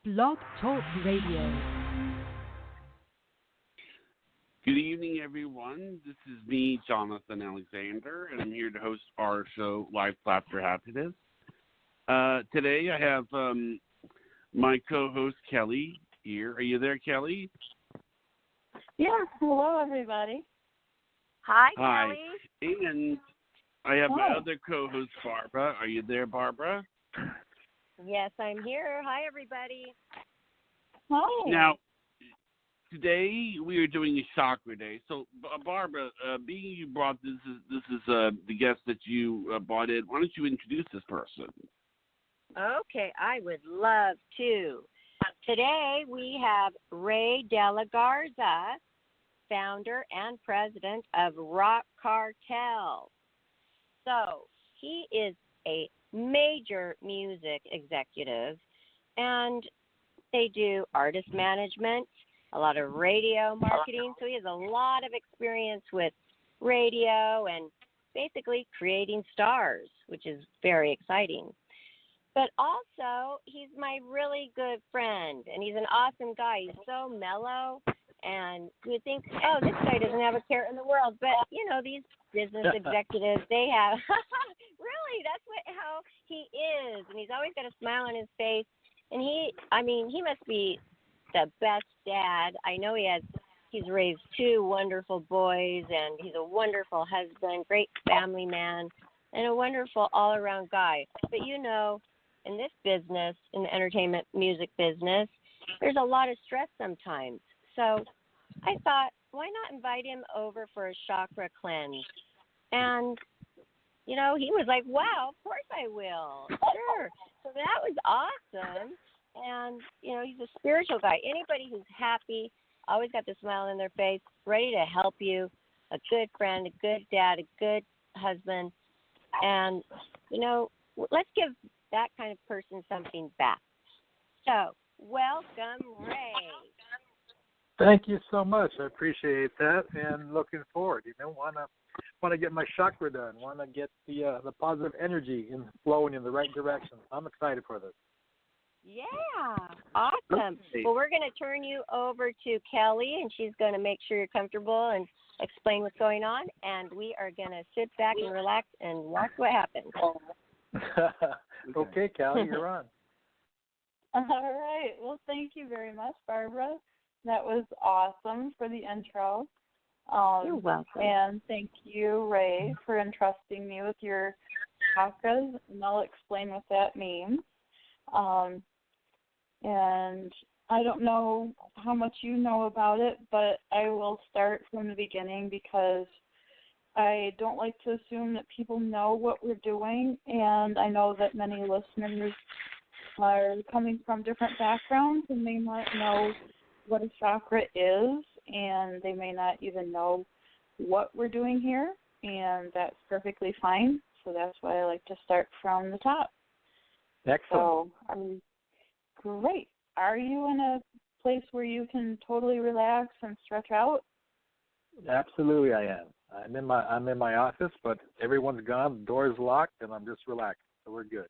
Blog Talk Radio. Good evening, everyone. This is me, Jonathan Alexander, and I'm here to host our show, Life, Laughter, Happiness. Today I have my co-host, Kelly, here. Are you there, Kelly? Yeah. Hello, everybody. Hi, Hi. Kelly. And I have my other co-host, Barbara. Are you there, Barbara? Yes, I'm here. Hi, everybody. Hi. Now, today we are doing a chakra day. So, Barbara, being you brought this is the guest that you brought in. Why don't you introduce this person? Okay, I would love to. Today we have Ray De La Garza, founder and president of Rock Cartel. So he is a major music executive, and they do artist management, a lot of radio marketing. So he has a lot of experience with radio and basically creating stars, which is very exciting. But also, he's my really good friend, and he's an awesome guy. He's so mellow, and you would think, oh, this guy doesn't have a care in the world. But, you know, these business executives, they have, really, that's how he is. And he's always got a smile on his face. And he must be the best dad. I know he's raised two wonderful boys, and he's a wonderful husband, great family man, and a wonderful all-around guy. But, you know, in this business, in the entertainment music business, there's a lot of stress sometimes. So I thought, why not invite him over for a chakra cleanse? And, you know, he was like, wow, of course I will. Sure. So that was awesome. And, you know, he's a spiritual guy. Anybody who's happy, always got the smile on their face, ready to help you, a good friend, a good dad, a good husband. And, you know, let's give that kind of person something back. So, welcome, Ray. Thank you so much. I appreciate that, and looking forward. You know, want to get my chakra done. Want to get the positive energy flowing in the right direction. I'm excited for this. Yeah, awesome. Well, we're going to turn you over to Kelly, and she's going to make sure you're comfortable and explain what's going on. And we are going to sit back and relax and watch what happens. Okay, Callie, you're on. All right. Well, thank you very much, Barbara. That was awesome for the intro. You're welcome. And thank you, Ray, for entrusting me with your chakras, and I'll explain what that means. And I don't know how much you know about it, but I will start from the beginning because I don't like to assume that people know what we're doing, and I know that many listeners are coming from different backgrounds and may not know what a chakra is, and they may not even know what we're doing here, and that's perfectly fine. So that's why I like to start from the top. Excellent. So, great. Are you in a place where you can totally relax and stretch out? Absolutely, I am. I'm in my office, but everyone's gone. The door's locked, and I'm just relaxed. So we're good.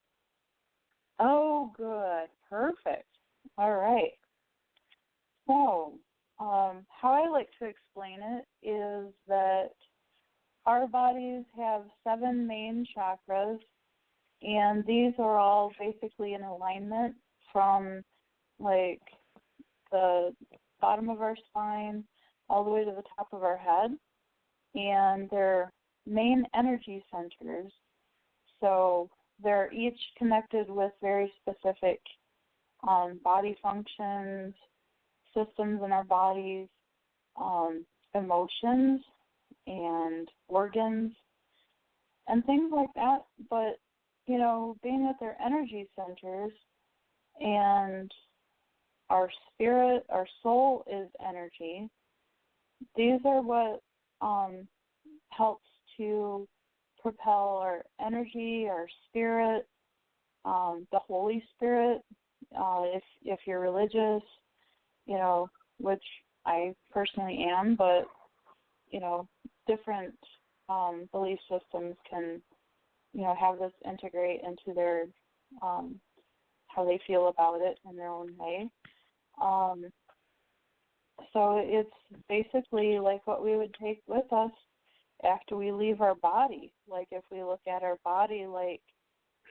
Oh, good. Perfect. All right. So, how I like to explain it is that our bodies have 7 main chakras, and these are all basically in alignment from, like, the bottom of our spine all the way to the top of our head. And they're main energy centers. So they're each connected with very specific body functions, systems in our bodies, emotions, and organs, and things like that. But, you know, being that they're energy centers and our spirit, our soul is energy, these are what helps to propel our energy, our spirit, the Holy Spirit, if you're religious, you know, which I personally am, but, you know, different belief systems can, you know, have this integrate into their how they feel about it in their own way. So it's basically like what we would take with us after we leave our body. Like if we look at our body like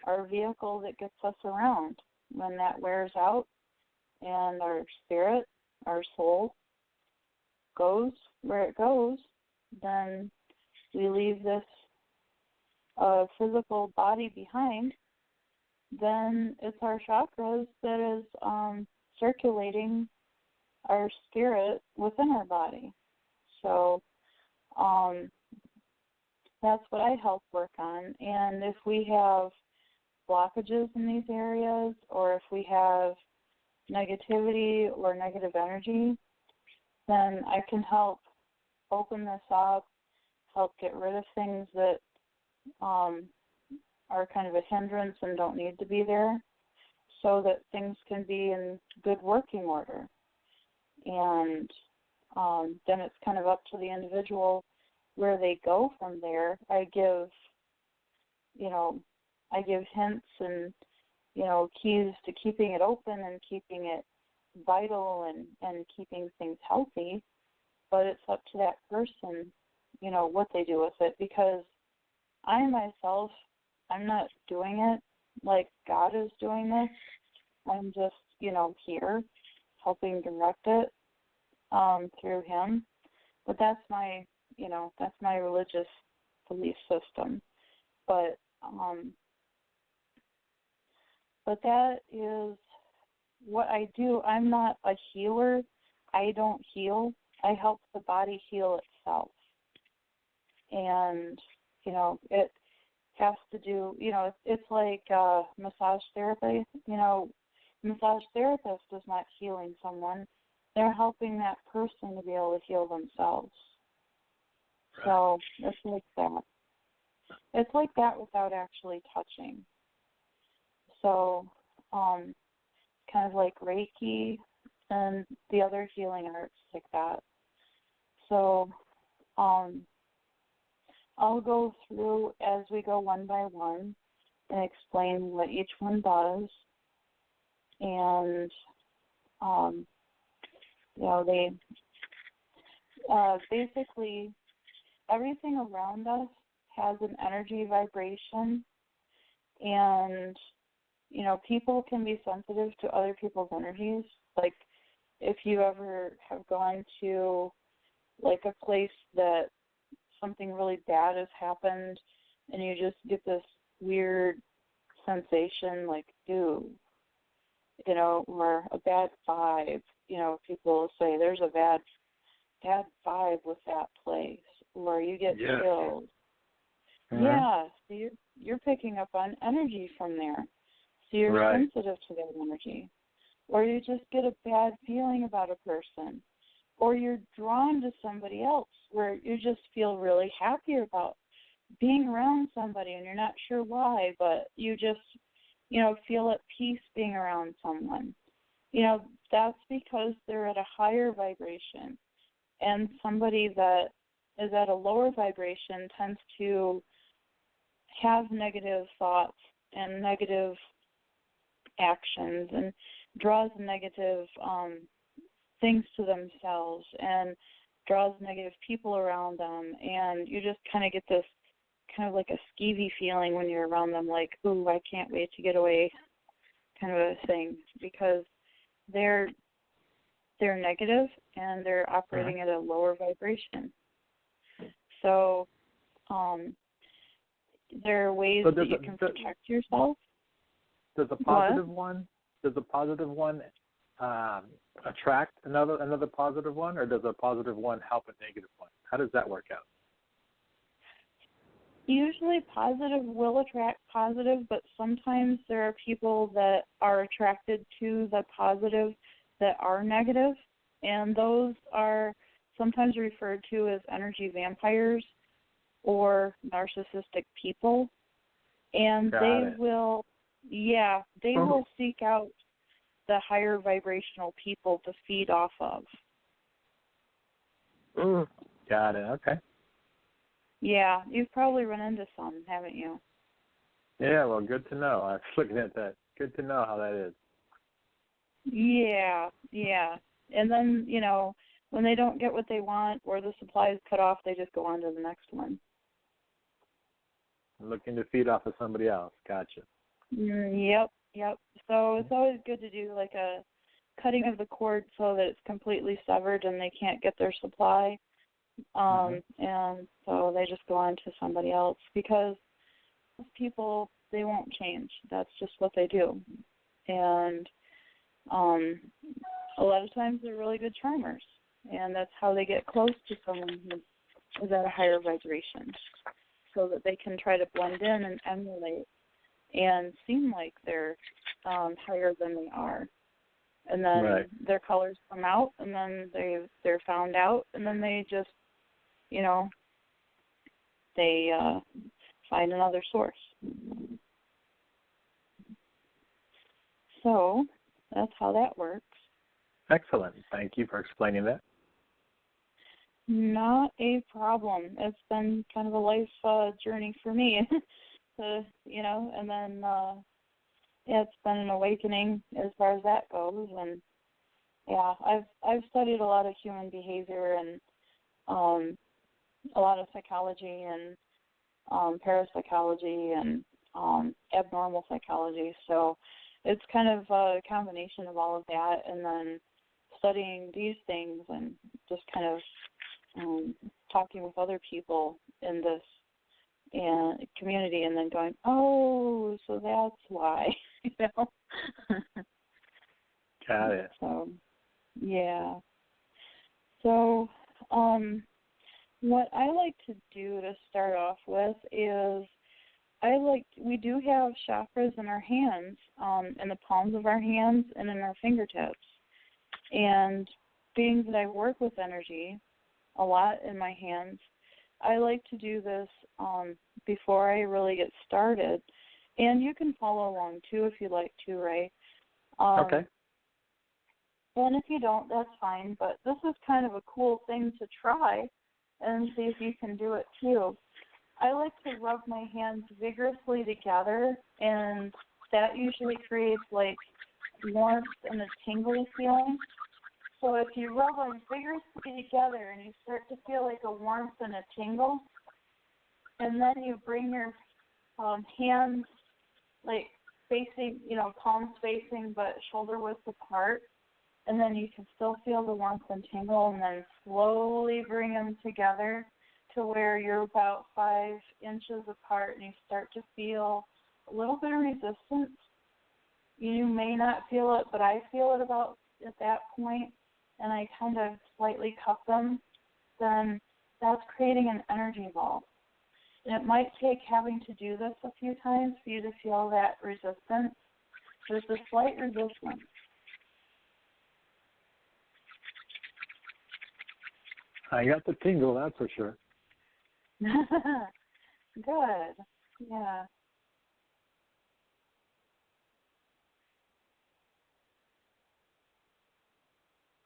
our vehicle that gets us around, when that wears out and our spirit, our soul goes where it goes, then we leave this physical body behind, then it's our chakras that is circulating our spirit within our body. So that's what I help work on. And if we have blockages in these areas, or if we have negativity or negative energy, then I can help open this up, help get rid of things that are kind of a hindrance and don't need to be there, so that things can be in good working order. And then it's kind of up to the individual where they go from there. I give hints and, keys to keeping it open and keeping it vital and keeping things healthy. But it's up to that person, what they do with it, because I myself, I'm not doing it like God is doing this. I'm just, here helping direct it through Him. But that's my religious belief system. But that is what I do. I'm not a healer. I don't heal. I help the body heal itself. And, it has to do, it's like massage therapy. Massage therapist is not healing someone. They're helping that person to be able to heal themselves. Right. So it's like that. It's like that without actually touching. So kind of like Reiki and the other healing arts like that. So I'll go through as we go one by one and explain what each one does. And, they basically everything around us has an energy vibration, and, people can be sensitive to other people's energies. Like if you ever have gone to like a place that something really bad has happened and you just get this weird sensation like, ooh, or a bad vibe. People say there's a bad vibe with that place, or you get chills. Mm-hmm. Yeah, so you're picking up on energy from there. So you're sensitive to that energy. Or you just get a bad feeling about a person. Or you're drawn to somebody else where you just feel really happy about being around somebody and you're not sure why, but you just, feel at peace being around someone. That's because they're at a higher vibration. And somebody that is at a lower vibration tends to have negative thoughts and negative actions and draws negative things to themselves and draws negative people around them, and you just kind of get this kind of like a skeevy feeling when you're around them, like, ooh, I can't wait to get away kind of a thing, because they're negative and they're operating at a lower vibration. So there are ways that you can protect yourself. Does a positive one attract another positive one, or does a positive one help a negative one? How does that work out? Usually positive will attract positive, but sometimes there are people that are attracted to the positive that are negative, and those are sometimes referred to as energy vampires or narcissistic people. And will seek out the higher vibrational people to feed off of. Got it. Okay. Yeah, you've probably run into some, haven't you? Yeah, well, good to know. I was looking at that Good to know how that is. Yeah. And then, when they don't get what they want or the supply is cut off, they just go on to the next one. Looking to feed off of somebody else. Gotcha. Yep. So it's always good to do like a cutting of the cord so that it's completely severed and they can't get their supply. And so they just go on to somebody else because people, they won't change. That's just what they do. And a lot of times they're really good charmers, and that's how they get close to someone who is at a higher vibration, so that they can try to blend in and emulate and seem like they're higher than they are. And then their colors come out, and then they're found out, and then they just, they find another source. So that's how that works. Excellent. Thank you for explaining that. Not a problem. It's been kind of a life journey for me, and then it's been an awakening as far as that goes. And yeah, I've studied a lot of human behavior and a lot of psychology and parapsychology and abnormal psychology. So it's kind of a combination of all of that, and then studying these things and just kind of talking with other people in this community, and then going, oh, so that's why, Got it. So, yeah. So, what I like to do to start off with is we do have chakras in our hands, in the palms of our hands and in our fingertips. And being that I work with energy a lot in my hands, I like to do this before I really get started. And you can follow along, too, if you'd like to, Ray. Okay. And if you don't, that's fine. But this is kind of a cool thing to try and see if you can do it, too. I like to rub my hands vigorously together, and that usually creates, like, warmth and a tingly feeling. So if you rub them vigorously together and you start to feel like a warmth and a tingle, and then you bring your hands, like, facing, palms facing but shoulder width apart, and then you can still feel the warmth and tingle, and then slowly bring them together to where you're about 5 inches apart, and you start to feel a little bit of resistance. You may not feel it, but I feel it about at that point, and I kind of slightly cup them. Then that's creating an energy ball. And it might take having to do this a few times for you to feel that resistance. There's a slight resistance. I got the tingle, that's for sure. Good. Yeah.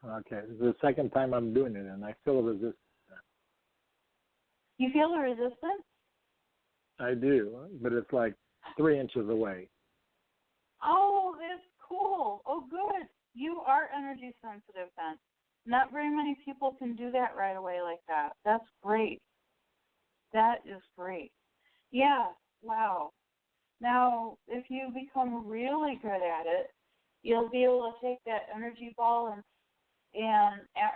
Okay, this is the second time I'm doing it, and I feel a resistance. You feel the resistance? I do, but it's like 3 inches away. Oh, that's cool. Oh, good. You are energy sensitive then. Not very many people can do that right away like that. That's great. That is great. Yeah, wow. Now, if you become really good at it, you'll be able to take that energy ball and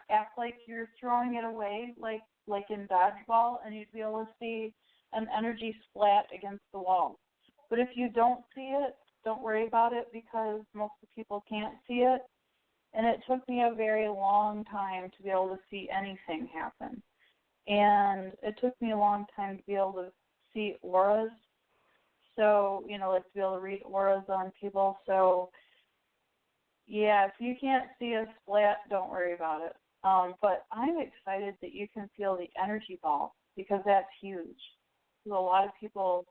act like you're throwing it away, like in dodgeball, and you'd be able to see an energy splat against the wall. But if you don't see it, don't worry about it, because most of the people can't see it. And it took me a very long time to be able to see anything happen. And it took me a long time to be able to see auras. So, like to be able to read auras on people. So, yeah, if you can't see a splat, don't worry about it. But I'm excited that you can feel the energy ball, because that's huge. So a lot of people,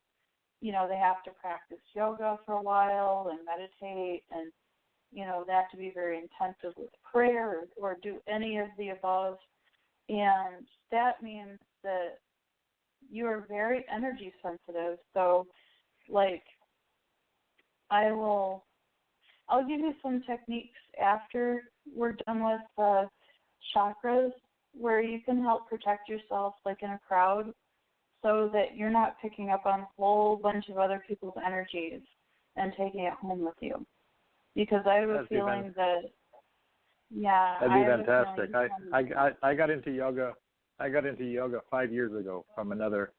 they have to practice yoga for a while and meditate, and, they have to be very intensive with prayer or do any of the above. And that means that you are very energy sensitive. So, like, I will I'll give you some techniques after we're done with the chakras where you can help protect yourself like in a crowd so that you're not picking up on a whole bunch of other people's energies and taking it home with you. Because I have a feeling that, yeah. That'd be fantastic. I got into yoga. I got into yoga 5 years ago from another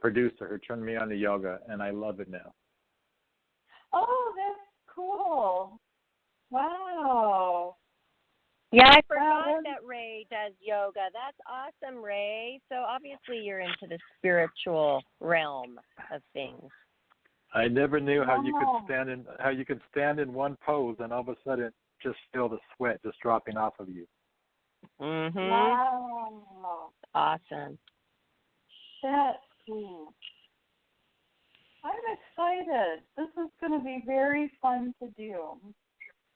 producer who turned me on to yoga, and I love it now. Oh, that's cool. Wow. Yeah, I forgot that Ray does yoga. That's awesome, Ray. So obviously you're into the spiritual realm of things. I never knew how you could stand in one pose and all of a sudden just feel the sweat just dropping off of you. Mhm. Wow. Awesome. That's cool. I'm excited. This is going to be very fun to do.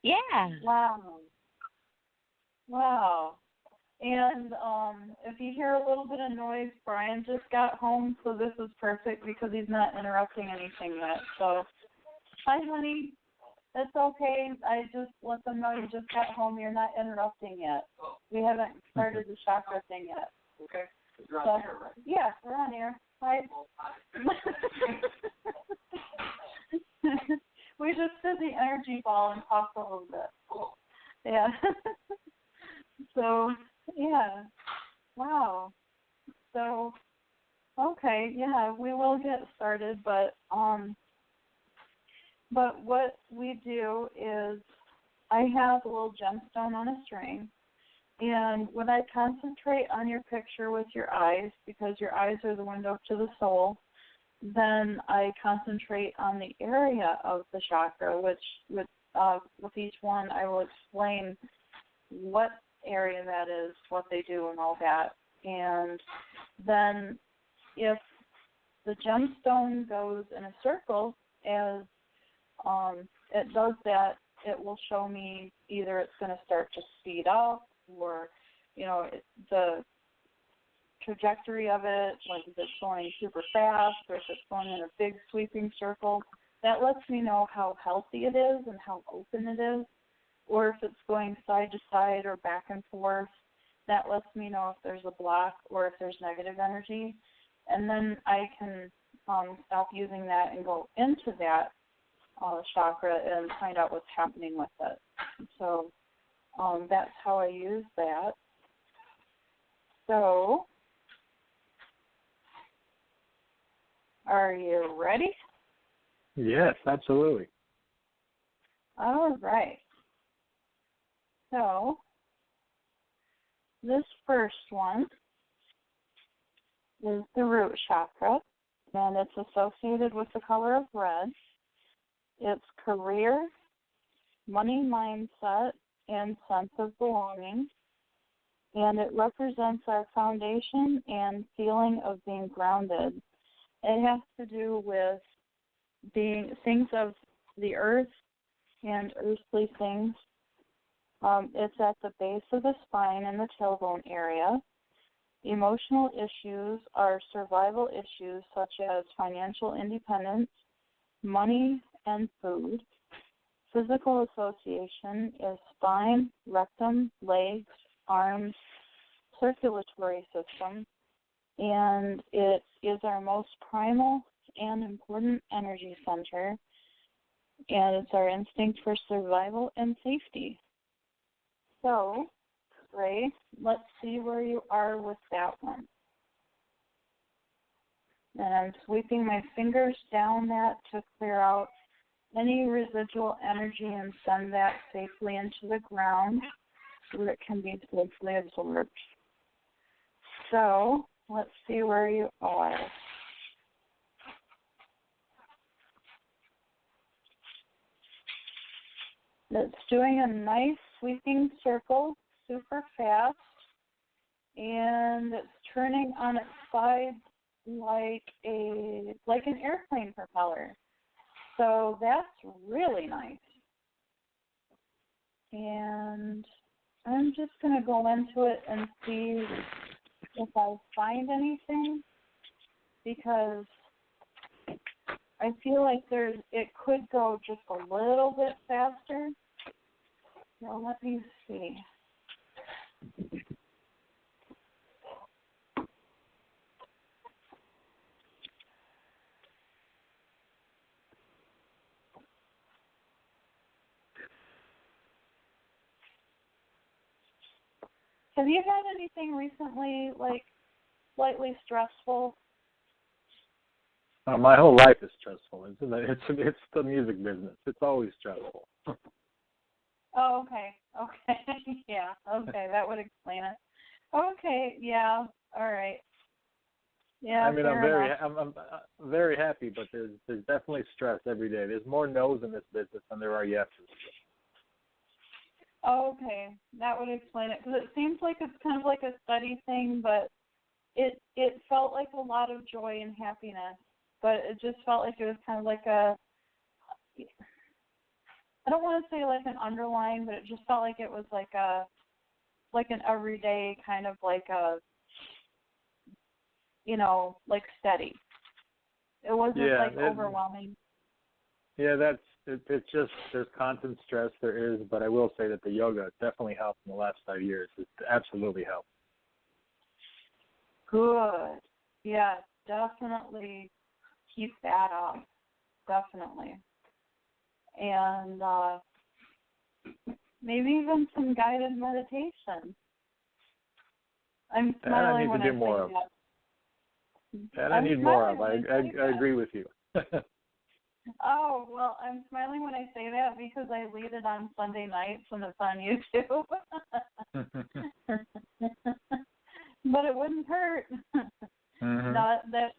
Yeah. Wow. Wow. And if you hear a little bit of noise, Brian just got home, so this is perfect because he's not interrupting anything yet. So, hi, honey. That's okay. I just let them know you just got home. You're not interrupting yet. We haven't started the chakra thing yet. Okay. So, yeah, we're on here. Hi. We just did the energy ball and talked a little bit. Cool. Yeah. So, yeah. Wow. So, okay, yeah, we will get started, but what we do is I have a little gemstone on a string, and when I concentrate on your picture with your eyes, because your eyes are the window to the soul, then I concentrate on the area of the chakra, which with each one I will explain what area that is, what they do, and all that. And then if the gemstone goes in a circle, as it does that, it will show me either it's going to start to speed up or, the trajectory of it, like if it's going super fast or if it's going in a big sweeping circle. That lets me know how healthy it is and how open it is. Or if it's going side to side or back and forth, that lets me know if there's a block or if there's negative energy. And then I can stop using that and go into that chakra and find out what's happening with it. So that's how I use that. So, are you ready? Yes, absolutely. All right. So, this first one is the root chakra, and it's associated with the color of red. It's career, money mindset, and sense of belonging. And it represents our foundation and feeling of being grounded. It has to do with being things of the earth and earthly things. It's at the base of the spine and the tailbone area. Emotional issues are survival issues such as financial independence, money, and food. Physical association is spine, rectum, legs, arms, circulatory system, and it is our most primal and important energy center, and it's our instinct for survival and safety. So, Ray, let's see where you are with that one. And I'm sweeping my fingers down that to clear out any residual energy and send that safely into the ground so that it can be safely absorbed. So, let's see where you are. It's doing a nice sweeping circle, super fast, and it's turning on its side like an airplane propeller. So that's really nice. And I'm just going to go into it and see if I find anything, because I feel like it could go just a little bit faster. Now let me see. Have you had anything recently, like, slightly stressful? My whole life is stressful. It's the music business. It's always stressful. Oh, okay. Okay. Yeah. Okay, that would explain it. Okay. Yeah. All right. Yeah. I mean, I'm enough. very happy, but there's definitely stress every day. There's more no's in this business than there are yeses. Oh, okay, that would explain it, because it seems like it's kind of like a steady thing, but it felt like a lot of joy and happiness, but it just felt like it was kind of like I don't want to say like an underlying, but it just felt like it was like an everyday kind of like like steady. It wasn't overwhelming. Yeah, it's just there's constant stress. There is, but I will say that the yoga definitely helped in the last 5 years. It absolutely helped. Good. Yeah, definitely keep that up. Definitely. And maybe even some guided meditation. I'm smiling when I say that. And I need more of. I agree with you. Oh, well, I'm smiling when I say that because I lead it on Sunday nights and it's on YouTube. But it wouldn't hurt. Mm-hmm. Not that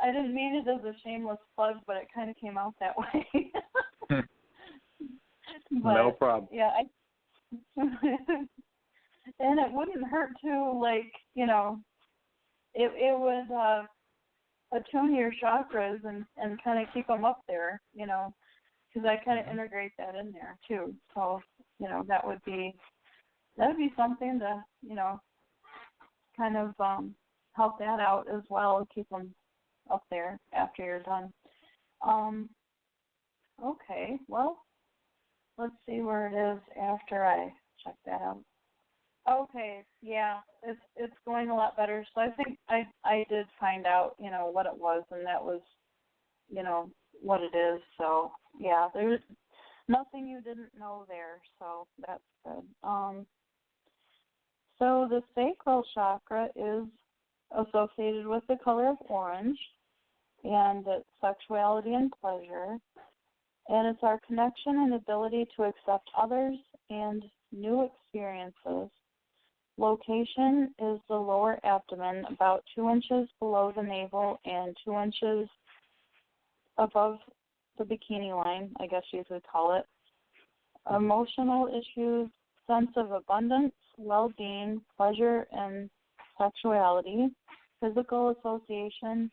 I didn't mean it as a shameless plug, but it kind of came out that way. But, no problem. Yeah, and it wouldn't hurt to, like, it would attune your chakras and kind of keep them up there, because I kind of integrate that in there too. So, that would be something to, kind of help that out as well, keep them up there after you're done. Okay, well, let's see where it is after I check that out. Okay, yeah, it's going a lot better. So I think I did find out, what it was, and that was, what it is. So yeah, there's nothing you didn't know there. So that's good. So the sacral chakra is associated with the color of orange, and it's sexuality and pleasure, and it's our connection and ability to accept others and new experiences. Location is the lower abdomen, about 2 inches below the navel and 2 inches above the bikini line, I guess you could call it. Emotional issues, sense of abundance, well-being, pleasure, and sexuality. Physical association,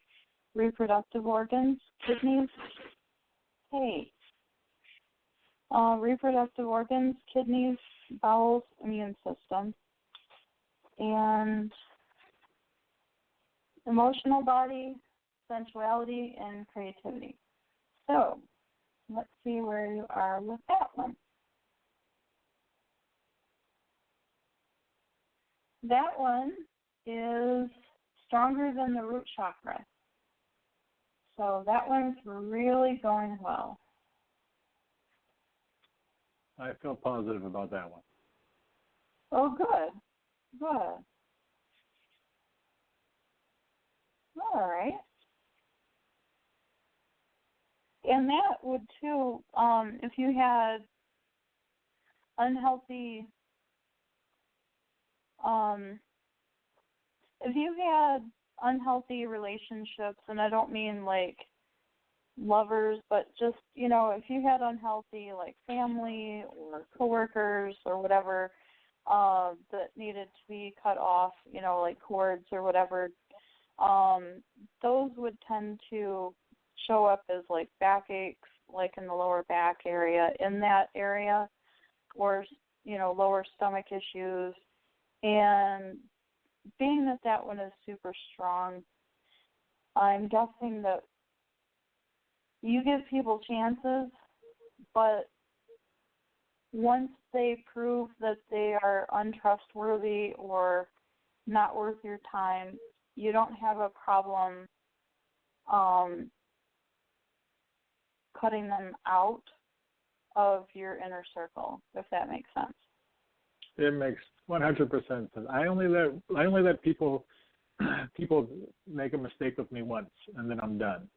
reproductive organs, kidneys. Reproductive organs, kidneys, bowels, immune system. And emotional body, sensuality, and creativity. So, let's see where you are with that one. That one is stronger than the root chakra. So that one's really going well. I feel positive about that one. Oh, good. Good. All right. And that would too, if you had unhealthy, relationships, and I don't mean like lovers, but just, if you had unhealthy like family or coworkers or whatever, that needed to be cut off, like cords or whatever, those would tend to show up as like backaches, like in the lower back area, in that area, or, lower stomach issues. And being that one is super strong, I'm guessing that you give people chances, but once they prove that they are untrustworthy or not worth your time, you don't have a problem cutting them out of your inner circle, if that makes sense. It makes 100% sense. I only let people make a mistake with me once, and then I'm done.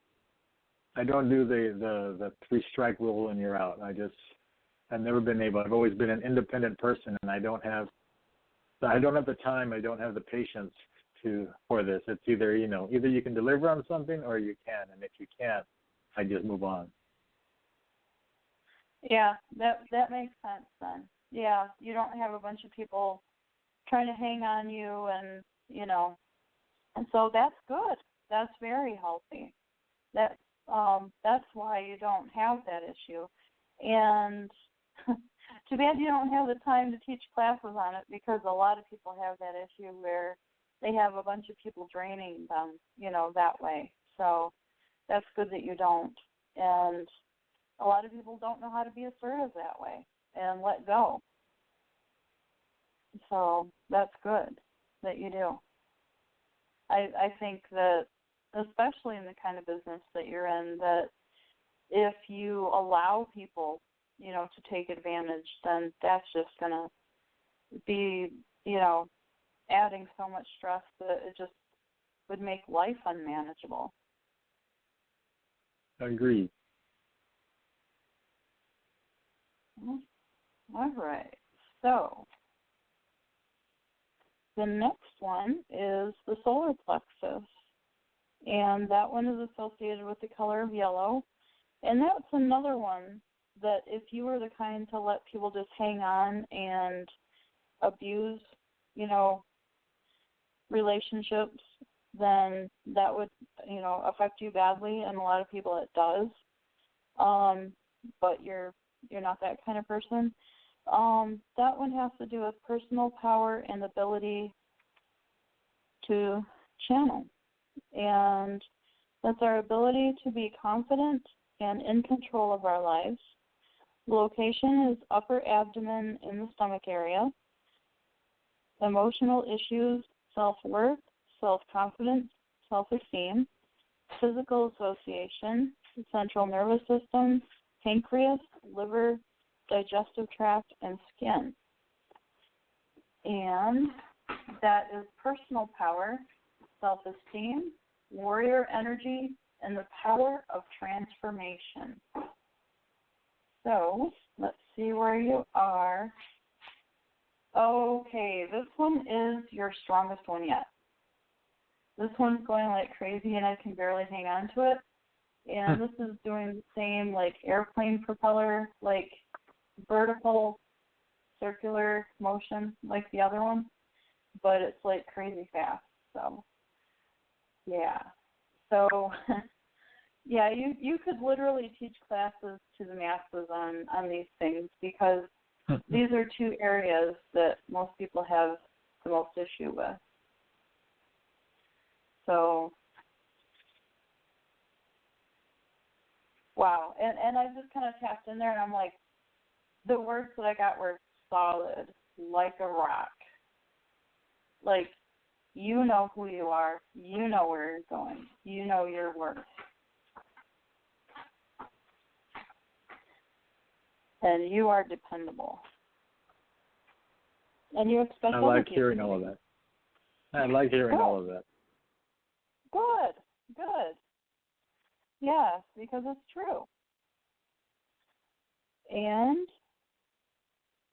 I don't do the 3-strike rule and you're out. I've never been able. I've always been an independent person, and I don't have the time. I don't have the patience for this. It's either you can deliver on something or you can't, and if you can't, I just move on. Yeah, that makes sense then. Yeah, you don't have a bunch of people trying to hang on you, and and so that's good. That's very healthy. That's why you don't have that issue. And too bad you don't have the time to teach classes on it, because a lot of people have that issue where they have a bunch of people draining them, that way. So that's good that you don't. And a lot of people don't know how to be assertive that way and let go. So that's good that you do. I think that, especially in the kind of business that you're in, that if you allow people, to take advantage, then that's just going to be, adding so much stress that it just would make life unmanageable. Agreed. All right. So the next one is the solar plexus, and that one is associated with the color of yellow. And that's another one that if you were the kind to let people just hang on and abuse, relationships, then that would, affect you badly, and a lot of people it does. But you're not that kind of person. That one has to do with personal power and ability to channel. And that's our ability to be confident and in control of our lives. The location is upper abdomen in the stomach area. Emotional issues, self-worth, self-confidence, self-esteem, physical association, central nervous system, pancreas, liver, digestive tract, and skin. And that is personal power, self-esteem, warrior energy, and the power of transformation. So let's see where you are. Okay, this one is your strongest one yet. This one's going like crazy, and I can barely hang on to it. And this is doing the same like airplane propeller, like vertical, circular motion like the other one, but it's like crazy fast. So, yeah. So, yeah, you could literally teach classes to the masses on these things, because these are two areas that most people have the most issue with. So, wow. And I just kind of tapped in there, and I'm like, the words that I got were solid, like a rock. Like, you know who you are. You know where you're going. You know your worth. And you are dependable. And you expect I like hearing all of that. I like hearing all of that. Good. Yeah, because it's true. And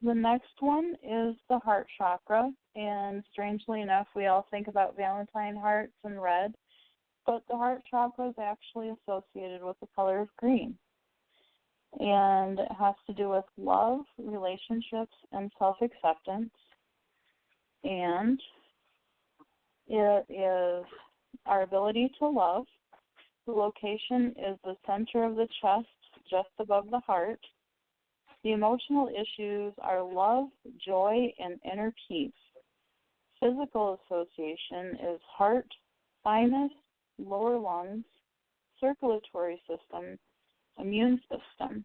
the next one is the heart chakra, and strangely enough, we all think about Valentine hearts and red, but the heart chakra is actually associated with the color of green. And it has to do with love, relationships, and self-acceptance. And it is our ability to love. The location is the center of the chest, just above the heart. The emotional issues are love, joy, and inner peace. Physical association is heart, thymus, lower lungs, circulatory system, immune system.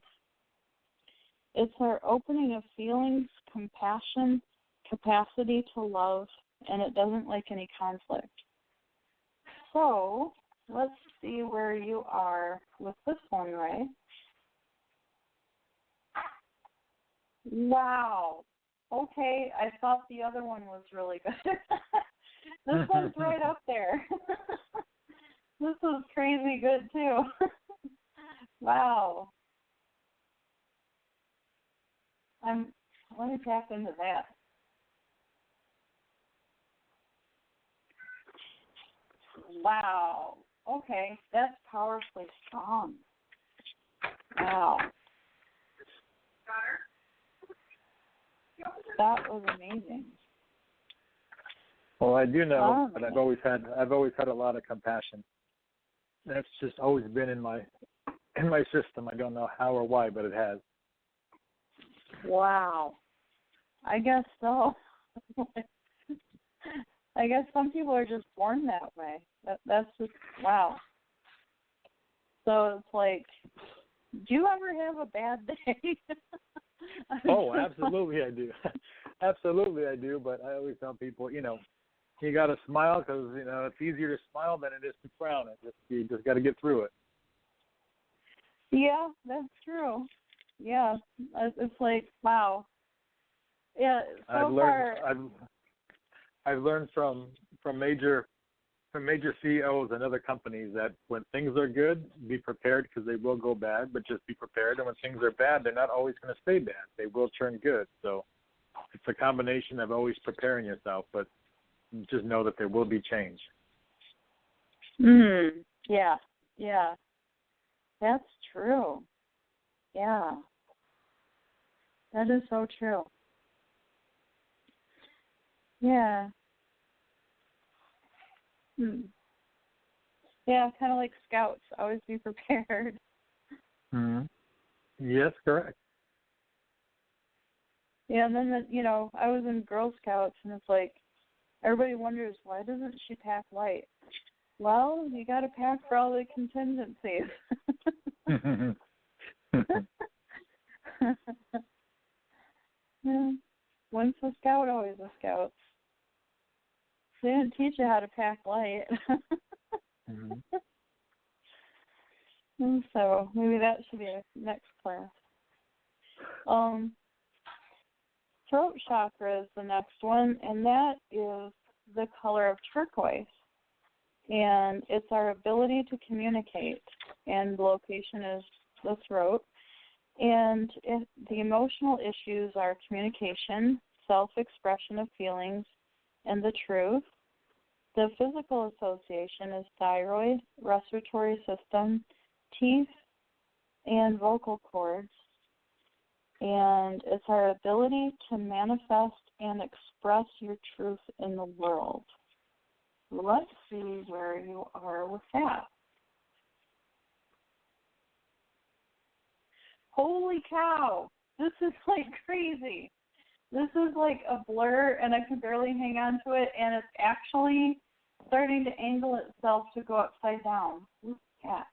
It's our opening of feelings, compassion, capacity to love, and it doesn't like any conflict. So let's see where you are with this one, Ray. Wow. Okay, I thought the other one was really good. This one's right up there. This is crazy good, too. Wow. Let me tap into that. Wow. Okay, that's powerfully strong. Wow. That was amazing. Well, I do know that I've always had a lot of compassion. That's just always been in my system. I don't know how or why, but it has. Wow. I guess so. I guess some people are just born that way. That's just, wow. So it's like, do you ever have a bad day? Oh, absolutely I do. Absolutely I do, but I always tell people, you got to smile because, it's easier to smile than it is to frown. You just got to get through it. Yeah, that's true. Yeah, it's like, wow. Yeah, I've learned from major CEOs and other companies that when things are good, be prepared because they will go bad, but just be prepared. And when things are bad, they're not always going to stay bad. They will turn good. So it's a combination of always preparing yourself, but just know that there will be change. Yeah. That's true. Yeah. That is so true. Yeah. Yeah, kind of like scouts. Always be prepared. Yes, correct. Yeah, and then, I was in Girl Scouts, and it's like, everybody wonders, why doesn't she pack light? Well, you got to pack for all the contingencies. Yeah. Once a scout, always a scout. They didn't teach you how to pack light. And so maybe that should be a next class. Throat chakra is the next one, and that is the color of turquoise. And it's our ability to communicate, and the location is the throat. And the emotional issues are communication, self-expression of feelings, and the truth. The physical association is thyroid, respiratory system, teeth, and vocal cords. And it's our ability to manifest and express your truth in the world. Let's see where you are with that. Holy cow, this is like crazy. This is like a blur, and I can barely hang on to it, and it's actually starting to angle itself to go upside down. Look at that.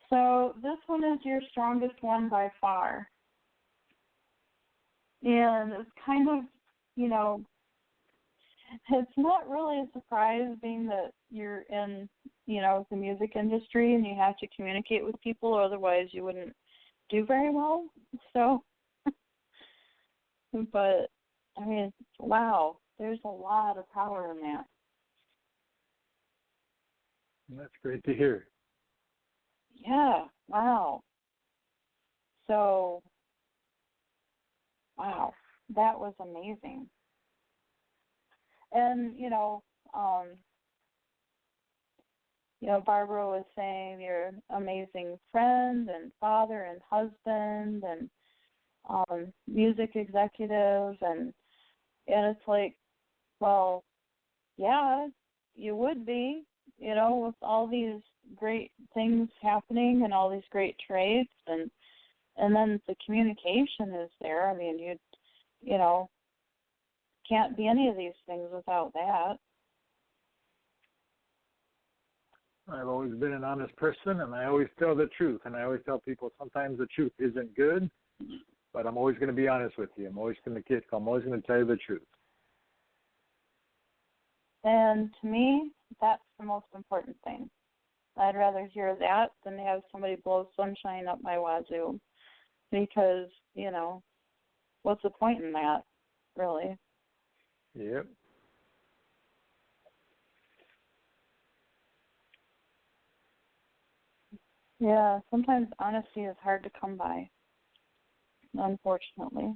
So this one is your strongest one by far. And it's kind of, it's not really a surprise being that you're in, the music industry and you have to communicate with people, or otherwise you wouldn't do very well. So, but, wow, there's a lot of power in that. That's great to hear. Yeah, wow. So, wow, that was amazing. And, Barbara was saying you're an amazing friend and father and husband and music executive, and it's like, well, yeah, you would be, with all these great things happening and all these great traits, and then the communication is there. You can't be any of these things without that. I've always been an honest person, and I always tell the truth. And I always tell people sometimes the truth isn't good, but I'm always going to be honest with you. I'm always going to tell you the truth. And to me, that's the most important thing. I'd rather hear that than have somebody blow sunshine up my wazoo. Because, what's the point in that, really? Yep. Yeah, sometimes honesty is hard to come by, unfortunately.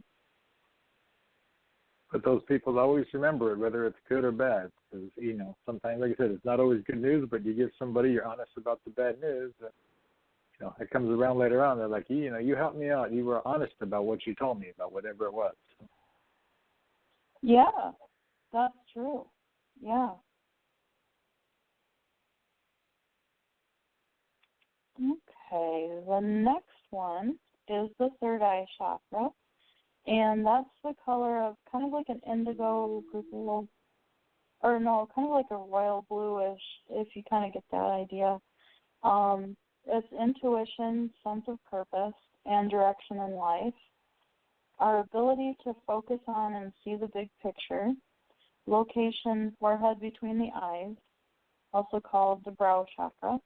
But those people always remember it, whether it's good or bad. Because, sometimes, like I said, it's not always good news, but you give somebody, you're honest about the bad news, it comes around later on. They're like, you helped me out. You were honest about what you told me, about whatever it was. Yeah, that's true. Yeah. Okay, the next one is the third eye chakra, and that's the color of kind of like an indigo, purple, or no, kind of like a royal bluish, if you kind of get that idea. It's intuition, sense of purpose, and direction in life, our ability to focus on and see the big picture, location, forehead between the eyes, also called the brow chakra,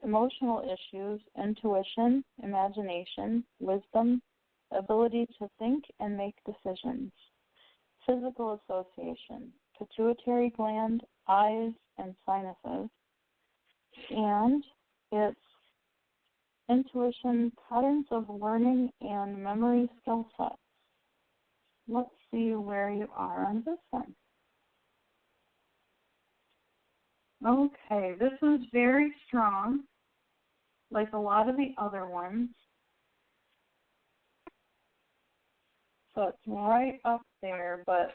emotional issues, intuition, imagination, wisdom, ability to think and make decisions, physical association, pituitary gland, eyes, and sinuses, and it's intuition, patterns of learning, and memory skill sets. Let's see where you are on this one. Okay, this is very strong, like a lot of the other ones. So it's right up there, but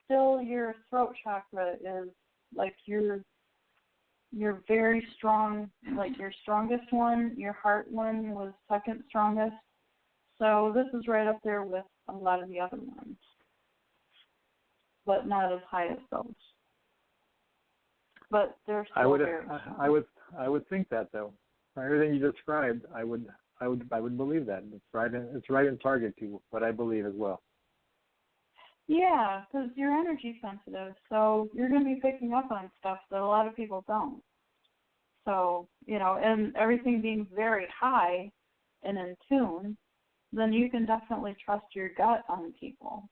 still your throat chakra is like your very strong, like your strongest one. Your heart one was second strongest. So this is right up there with a lot of the other ones, but not as high as those. But they're still very strong. I would think that, though. From everything you described, I would believe that. It's right in target to what I believe as well. Yeah, because you're energy sensitive, so you're going to be picking up on stuff that a lot of people don't. So, and everything being very high and in tune, then you can definitely trust your gut on people.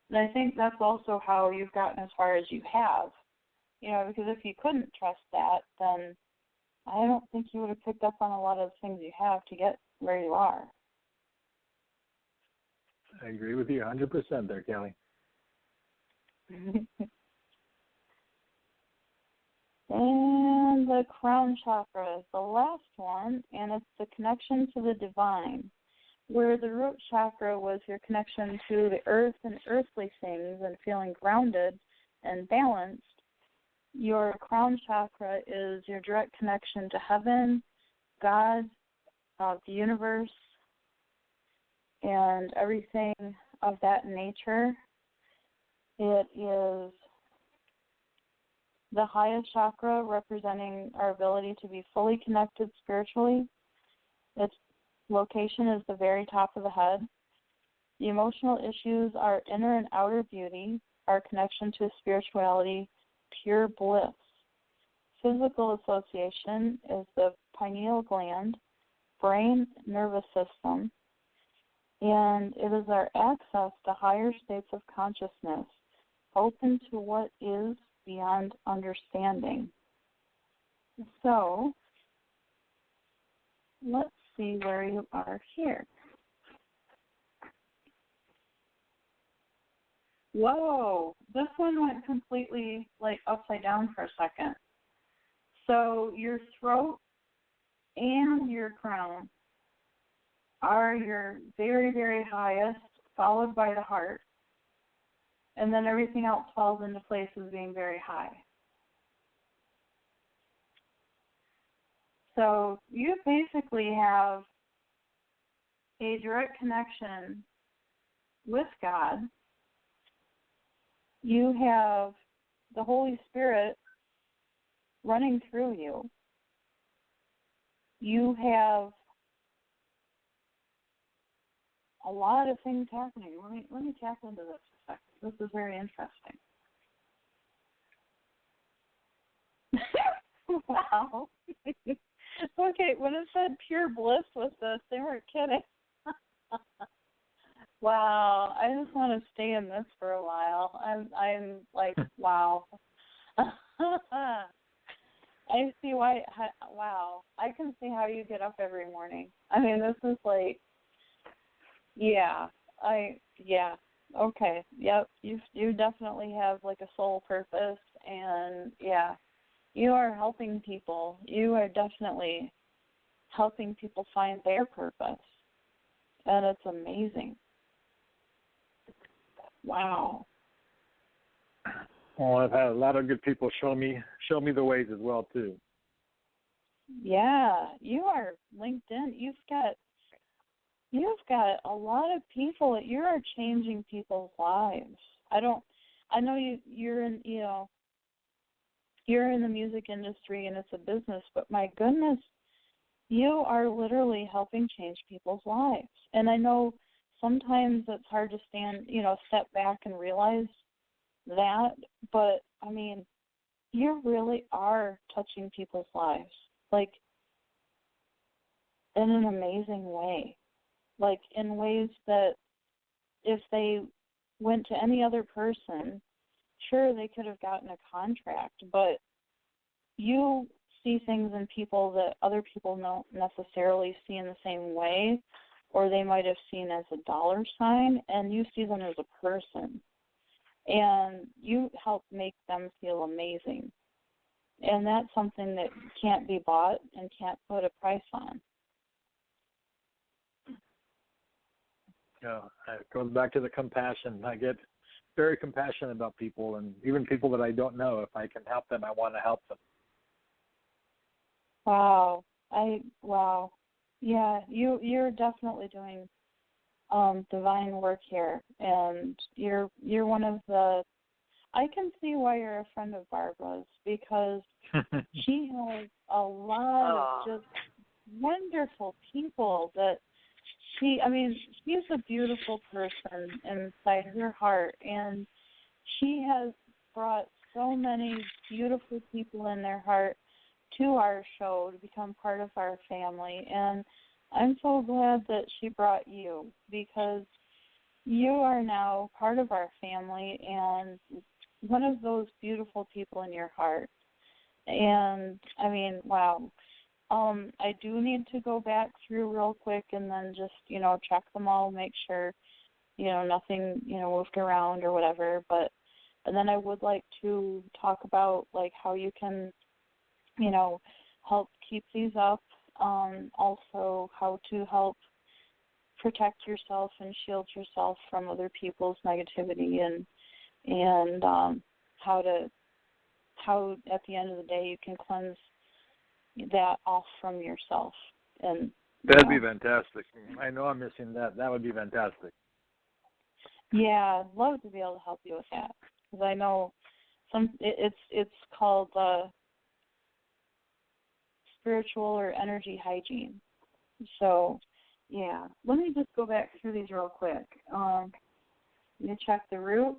And I think that's also how you've gotten as far as you have. Because if you couldn't trust that, then I don't think you would have picked up on a lot of the things you have to get where you are. I agree with you 100% there, Kelly. And the crown chakra is the last one, and it's the connection to the divine, where the root chakra was your connection to the earth and earthly things and feeling grounded and balanced. Your crown chakra is your direct connection to heaven, God, the universe, and everything of that nature. It is the highest chakra, representing our ability to be fully connected spiritually. Its location is the very top of the head. The emotional issues are inner and outer beauty, our connection to spirituality, pure bliss. Physical association is the pineal gland, brain, nervous system, and it is our access to higher states of consciousness, open to what is beyond understanding. So, let's see where you are here. Whoa, this one went completely upside down for a second. So your throat and your crown are your very, very highest, followed by the heart. And then everything else falls into place as being very high. So you basically have a direct connection with God. You have the Holy Spirit running through you. you have a lot of things happening. Let me tap into this a second. This is very interesting. Wow. Okay, when it said pure bliss with this, they weren't kidding. Wow, I just want to stay in this for a while. I'm like, wow. I see why. Wow, I can see how you get up every morning. I mean, this is like, yeah, okay, yep. You definitely have like a soul purpose, and yeah, you are helping people. You are definitely helping people find their purpose, and it's amazing. Wow. Well, I've had a lot of good people show me the ways as well too. Yeah, you are LinkedIn. You've got a lot of people. You are changing people's lives. I know you're in the music industry and it's a business, but my goodness, you are literally helping change people's lives. And I know sometimes it's hard to step back and realize that, but I mean, you really are touching people's lives, like in an amazing way, like in ways that if they went to any other person, sure, they could have gotten a contract, but you see things in people that other people don't necessarily see in the same way, or they might have seen as a dollar sign, and you see them as a person. And you help make them feel amazing. And that's something that can't be bought and can't put a price on. Yeah, it goes back to the compassion. I get very compassionate about people, and even people that I don't know. If I can help them, I want to help them. Wow. Yeah, you're definitely doing divine work here, and you're one of the. I can see why you're a friend of Barbara's, because she has a lot of just wonderful people that she's a beautiful person inside her heart, and she has brought so many beautiful people in their heart to our show to become part of our family, and I'm so glad that she brought you, because you are now part of our family and one of those beautiful people in your heart. And I mean, wow. I do need to go back through real quick and then just, check them all, make sure, nothing, moved around or whatever. And then I would like to talk about like how you can, help keep these up. Also how to help protect yourself and shield yourself from other people's negativity, and how at the end of the day you can cleanse that off from yourself. And that'd be fantastic. I know I'm missing that. That would be fantastic. Yeah, I'd love to be able to help you with that, because I know it's called spiritual or energy hygiene. So, yeah, let me just go back through these real quick. Let me check the root.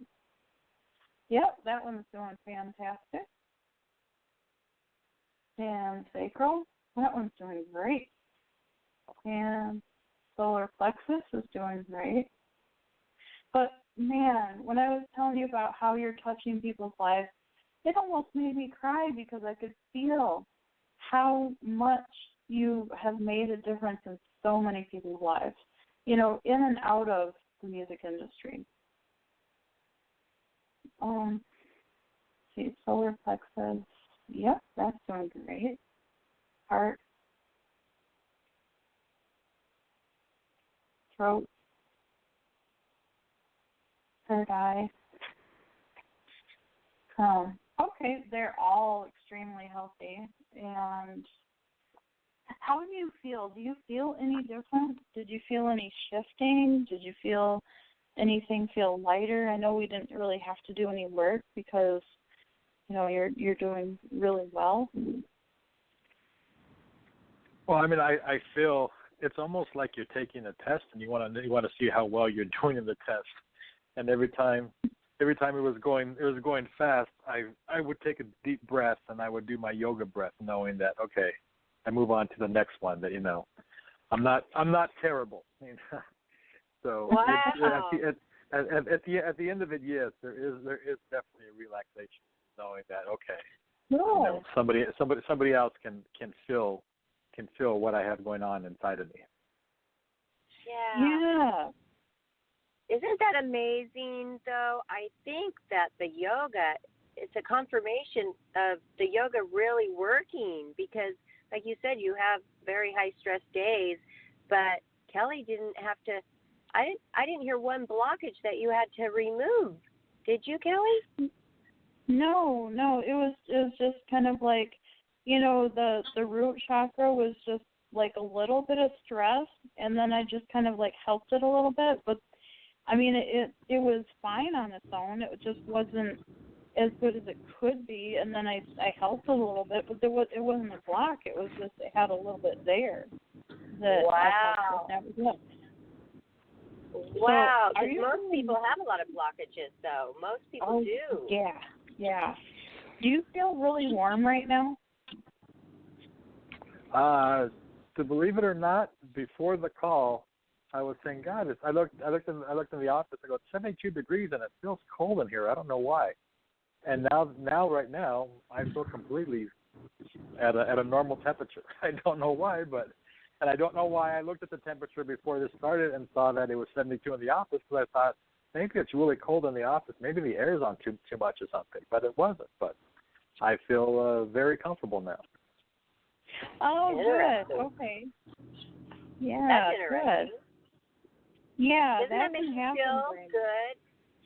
Yep, that one's doing fantastic. And sacral, that one's doing great. And solar plexus is doing great. But, man, when I was telling you about how you're touching people's lives, it almost made me cry, because I could feel how much you have made a difference in so many people's lives, in and out of the music industry. See, solar plexus, yep, that's doing great. Heart, throat, third eye. Okay, they're all extremely healthy. And how do you feel? Do you feel any different? Did you feel any shifting? Did you feel anything feel lighter? I know we didn't really have to do any work because, you're doing really well. Well, I mean, I feel it's almost like you're taking a test, and you want to see how well you're doing in the test. And every time it was going fast, I would take a deep breath, and I would do my yoga breath, knowing that okay, I move on to the next one. That I'm not terrible. So wow. at the end of it, yes, there is definitely a relaxation, knowing that okay, No. somebody else can feel what I have going on inside of me. Yeah. Isn't that amazing, though? I think that the yoga, it's a confirmation of the yoga really working because, like you said, you have very high stress days, but Kelly didn't have to. I didn't hear one blockage that you had to remove. Did you, Kelly? No, it was just kind of like, the root chakra was just like a little bit of stress, and then I just kind of like helped it a little bit, but I mean it was fine on its own. It just wasn't as good as it could be, and then I helped a little bit, but it wasn't a block. It was just it had a little bit there that Wow. that was it. Wow, So, because most people have a lot of blockages, though. Most people do. Yeah. Do you feel really warm right now? To believe it or not, before the call, I was saying, God, I looked in the office. I go, it's 72 degrees, and it feels cold in here. I don't know why. And right now, I feel completely at a normal temperature. I don't know why, and I don't know why I looked at the temperature before this started and saw that it was 72 in the office, because I thought maybe it's really cold in the office. Maybe the air's on too much or something, but it wasn't. But I feel very comfortable now. Oh, good. Okay. Yeah, that's interesting. Good. Yeah, Doesn't that it make can you happen. feel good?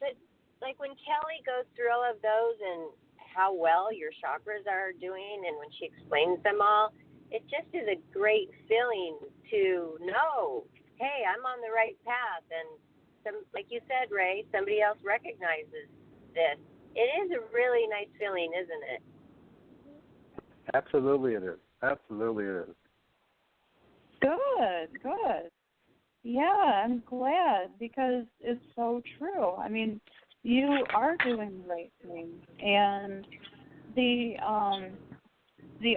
But like when Kelly goes through all of those and how well your chakras are doing, and when she explains them all, it just is a great feeling to know, hey, I'm on the right path, and like you said, Ray, somebody else recognizes this. It is a really nice feeling, isn't it? Absolutely it is. Absolutely it is. Good. Yeah, I'm glad, because it's so true. I mean, you are doing the right thing, and the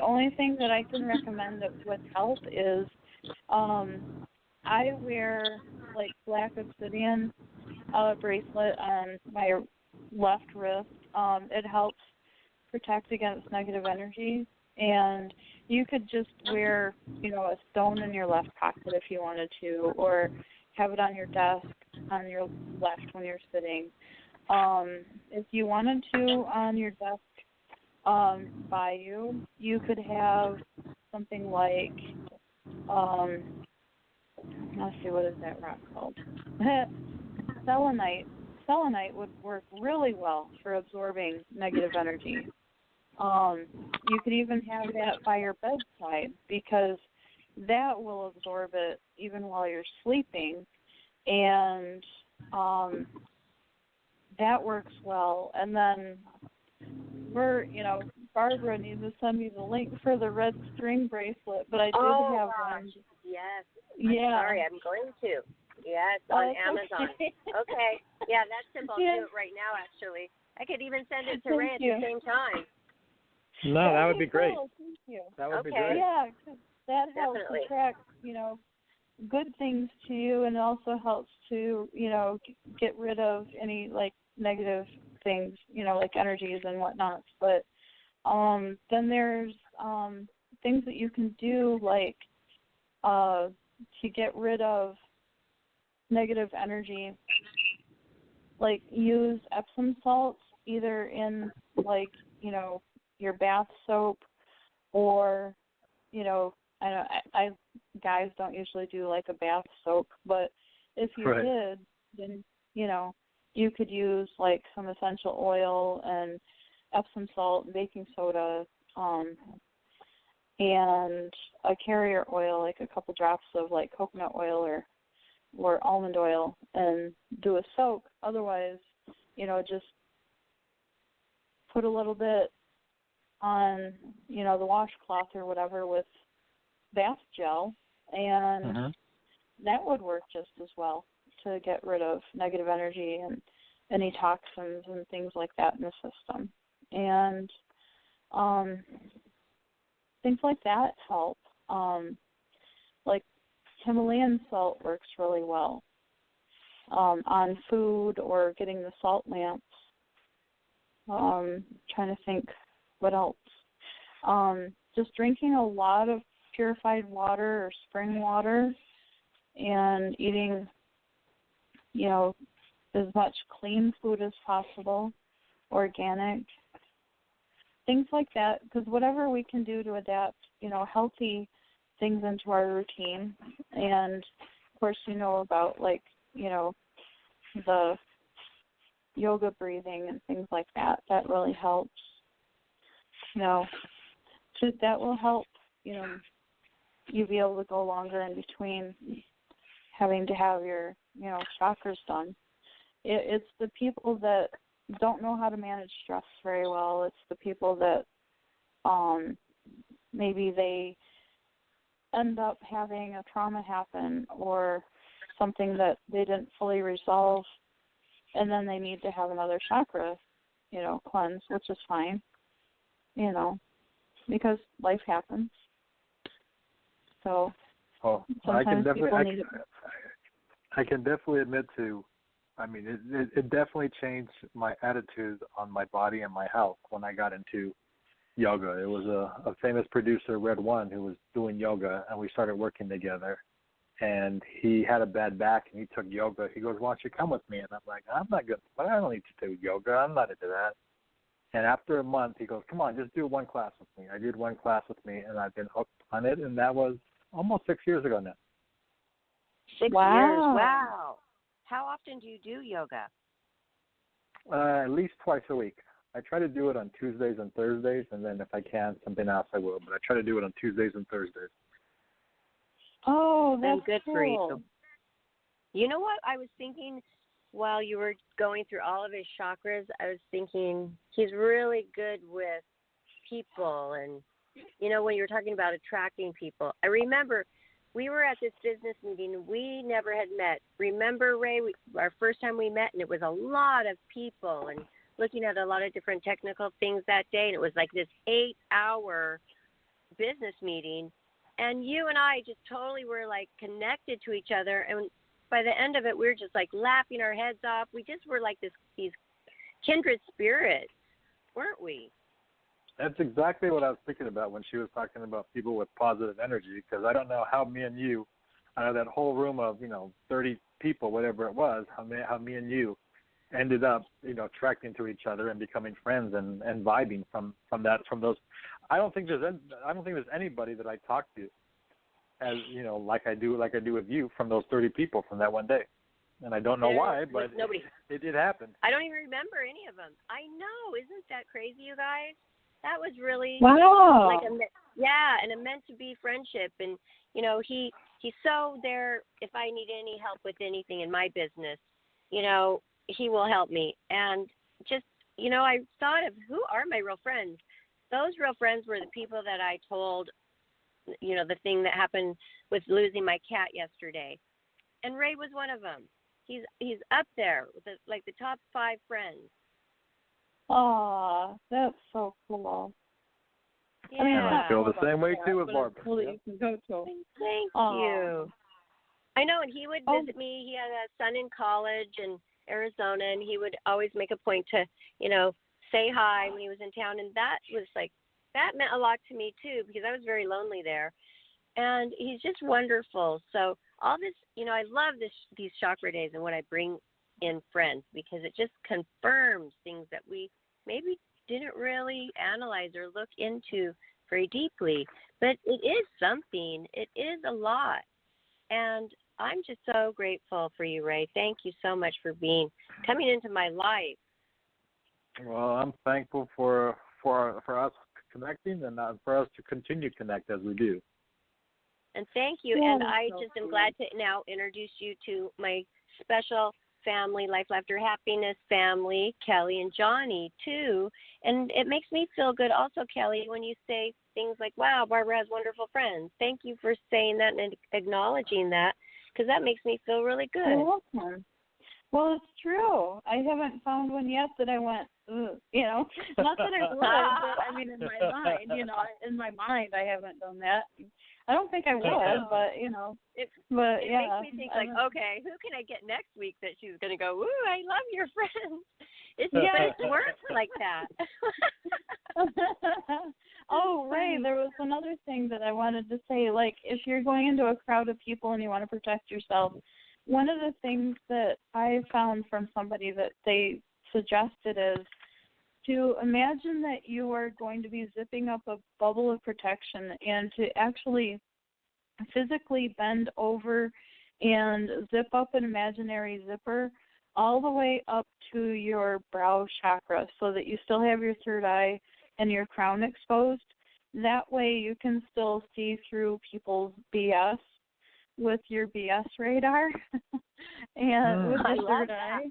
only thing that I can recommend that would help is I wear like black obsidian bracelet on my left wrist. It helps protect against negative energy, and you could just wear, a stone in your left pocket if you wanted to, or have it on your desk on your left when you're sitting. If you wanted to, on your desk by you could have something like, let's see, what is that rock called? Selenite. Selenite would work really well for absorbing negative energy. You could even have that by your bedside, because that will absorb it even while you're sleeping, and that works well. And then Barbara needs to send me the link for the red string bracelet, but I did have one. Yes. Yeah. Sorry, I'm going to. Yes, on Amazon. Okay. Yeah, that's simple. I'll do it right now, actually. I could even send it to Ray at the same time. No, that would be great. Cool. Thank you. That would be great. Yeah, that helps Definitely. attract, good things to you, and it also helps to, get rid of any, like, negative things, like energies and whatnot. But then there's things that you can do, like, to get rid of negative energy, like use Epsom salts either in, like, your bath soap, or, I guys don't usually do like a bath soap, but if you did, then, you could use like some essential oil and Epsom salt and baking soda, and a carrier oil, like a couple drops of like coconut oil or almond oil, and do a soak. Otherwise, just put a little bit on, the washcloth or whatever with bath gel, and Mm-hmm. that would work just as well to get rid of negative energy and any toxins and things like that in the system. And things like that help. Like Himalayan salt works really well on food or getting the salt lamps. Trying to think what else. Just drinking a lot of purified water or spring water and eating, as much clean food as possible, organic, things like that, because whatever we can do to adapt, healthy things into our routine. And, of course, about, the yoga breathing and things like that. That really helps. That will help, you be able to go longer in between having to have your, chakras done. It's the people that don't know how to manage stress very well. It's the people that maybe they end up having a trauma happen or something that they didn't fully resolve, and then they need to have another chakra, cleanse, which is fine, because life happens. So sometimes people need it. I can definitely admit to, it definitely changed my attitude on my body and my health when I got into yoga. It was a famous producer, Red One, who was doing yoga, and we started working together. And he had a bad back, and he took yoga. He goes, "Why don't you come with me?" And I'm like, "I'm not good. I don't need to do yoga. I'm not into that." And after a month, he goes, "Come on, just do one class with me." I did one class with me, and I've been hooked on it, and that was almost 6 years ago now. 6 years. Wow. How often do you do yoga? At least twice a week. I try to do it on Tuesdays and Thursdays, and then if I can, something else I will. But I try to do it on Tuesdays and Thursdays. Oh, that's good cool. for you. You know what? I was thinking while you were going through all of his chakras, I was thinking he's really good with people. And, when you were talking about attracting people, I remember we were at this business meeting. We never had met. Remember, Ray, our first time we met, and it was a lot of people and looking at a lot of different technical things that day. And it was like this 8-hour business meeting. And you and I just totally were, connected to each other. And by the end of it, we were just, laughing our heads off. We just were like these kindred spirits, weren't we? That's exactly what I was thinking about when she was talking about people with positive energy, because I don't know how me and you, out of that whole room of, 30 people, whatever it was, how me and you ended up, attracting to each other and becoming friends and vibing from those. I don't think there's anybody that I talk to as, like I do with you, from those 30 people from that one day. And I don't know why, but it happened. I don't even remember any of them. I know. Isn't that crazy, you guys? That was really wow. And a meant to be friendship. And, he's so there if I need any help with anything in my business, he will help me. And just, I thought of who are my real friends. Those real friends were the people that I told, the thing that happened with losing my cat yesterday. And Ray was one of them. He's up there with the top 5 friends. Aw, that's so cool. Yeah. And I feel the same way too with Barbara. Cool that you can go to him. Thank you. I know, and he would visit me. He had a son in college in Arizona, and he would always make a point to, say hi when he was in town. And that was that meant a lot to me too, because I was very lonely there. And he's just wonderful. So all this, I love these chakra days and when I bring in friends, because it just confirms things that we maybe didn't really analyze or look into very deeply. But it is something. It is a lot. And I'm just so grateful for you, Ray. Thank you so much for coming into my life. Well, I'm thankful for us connecting and for us to continue to connect as we do. And thank you. Yeah, and I so just am cool. glad to now introduce you to my special family, Life, Laughter, Happiness family, Kelly and Johnny, too. And it makes me feel good also, Kelly, when you say things like, wow, Barbara has wonderful friends. Thank you for saying that and acknowledging that, because that makes me feel really good. You're welcome. Well, it's true. I haven't found one yet that I went, ugh, not that I would, but I mean, in my mind, I haven't done that. I don't think I would, but, It yeah. makes me think, like, okay, who can I get next week that she's going to go, ooh, I love your friends. It works like that. Oh, Ray, there was another thing that I wanted to say. Like, if you're going into a crowd of people and you want to protect yourself, one of the things that I found from somebody that they suggested is to imagine that you are going to be zipping up a bubble of protection and to actually physically bend over and zip up an imaginary zipper all the way up to your brow chakra so that you still have your third eye and your crown exposed. That way you can still see through people's BS with your BS radar and with your third eye.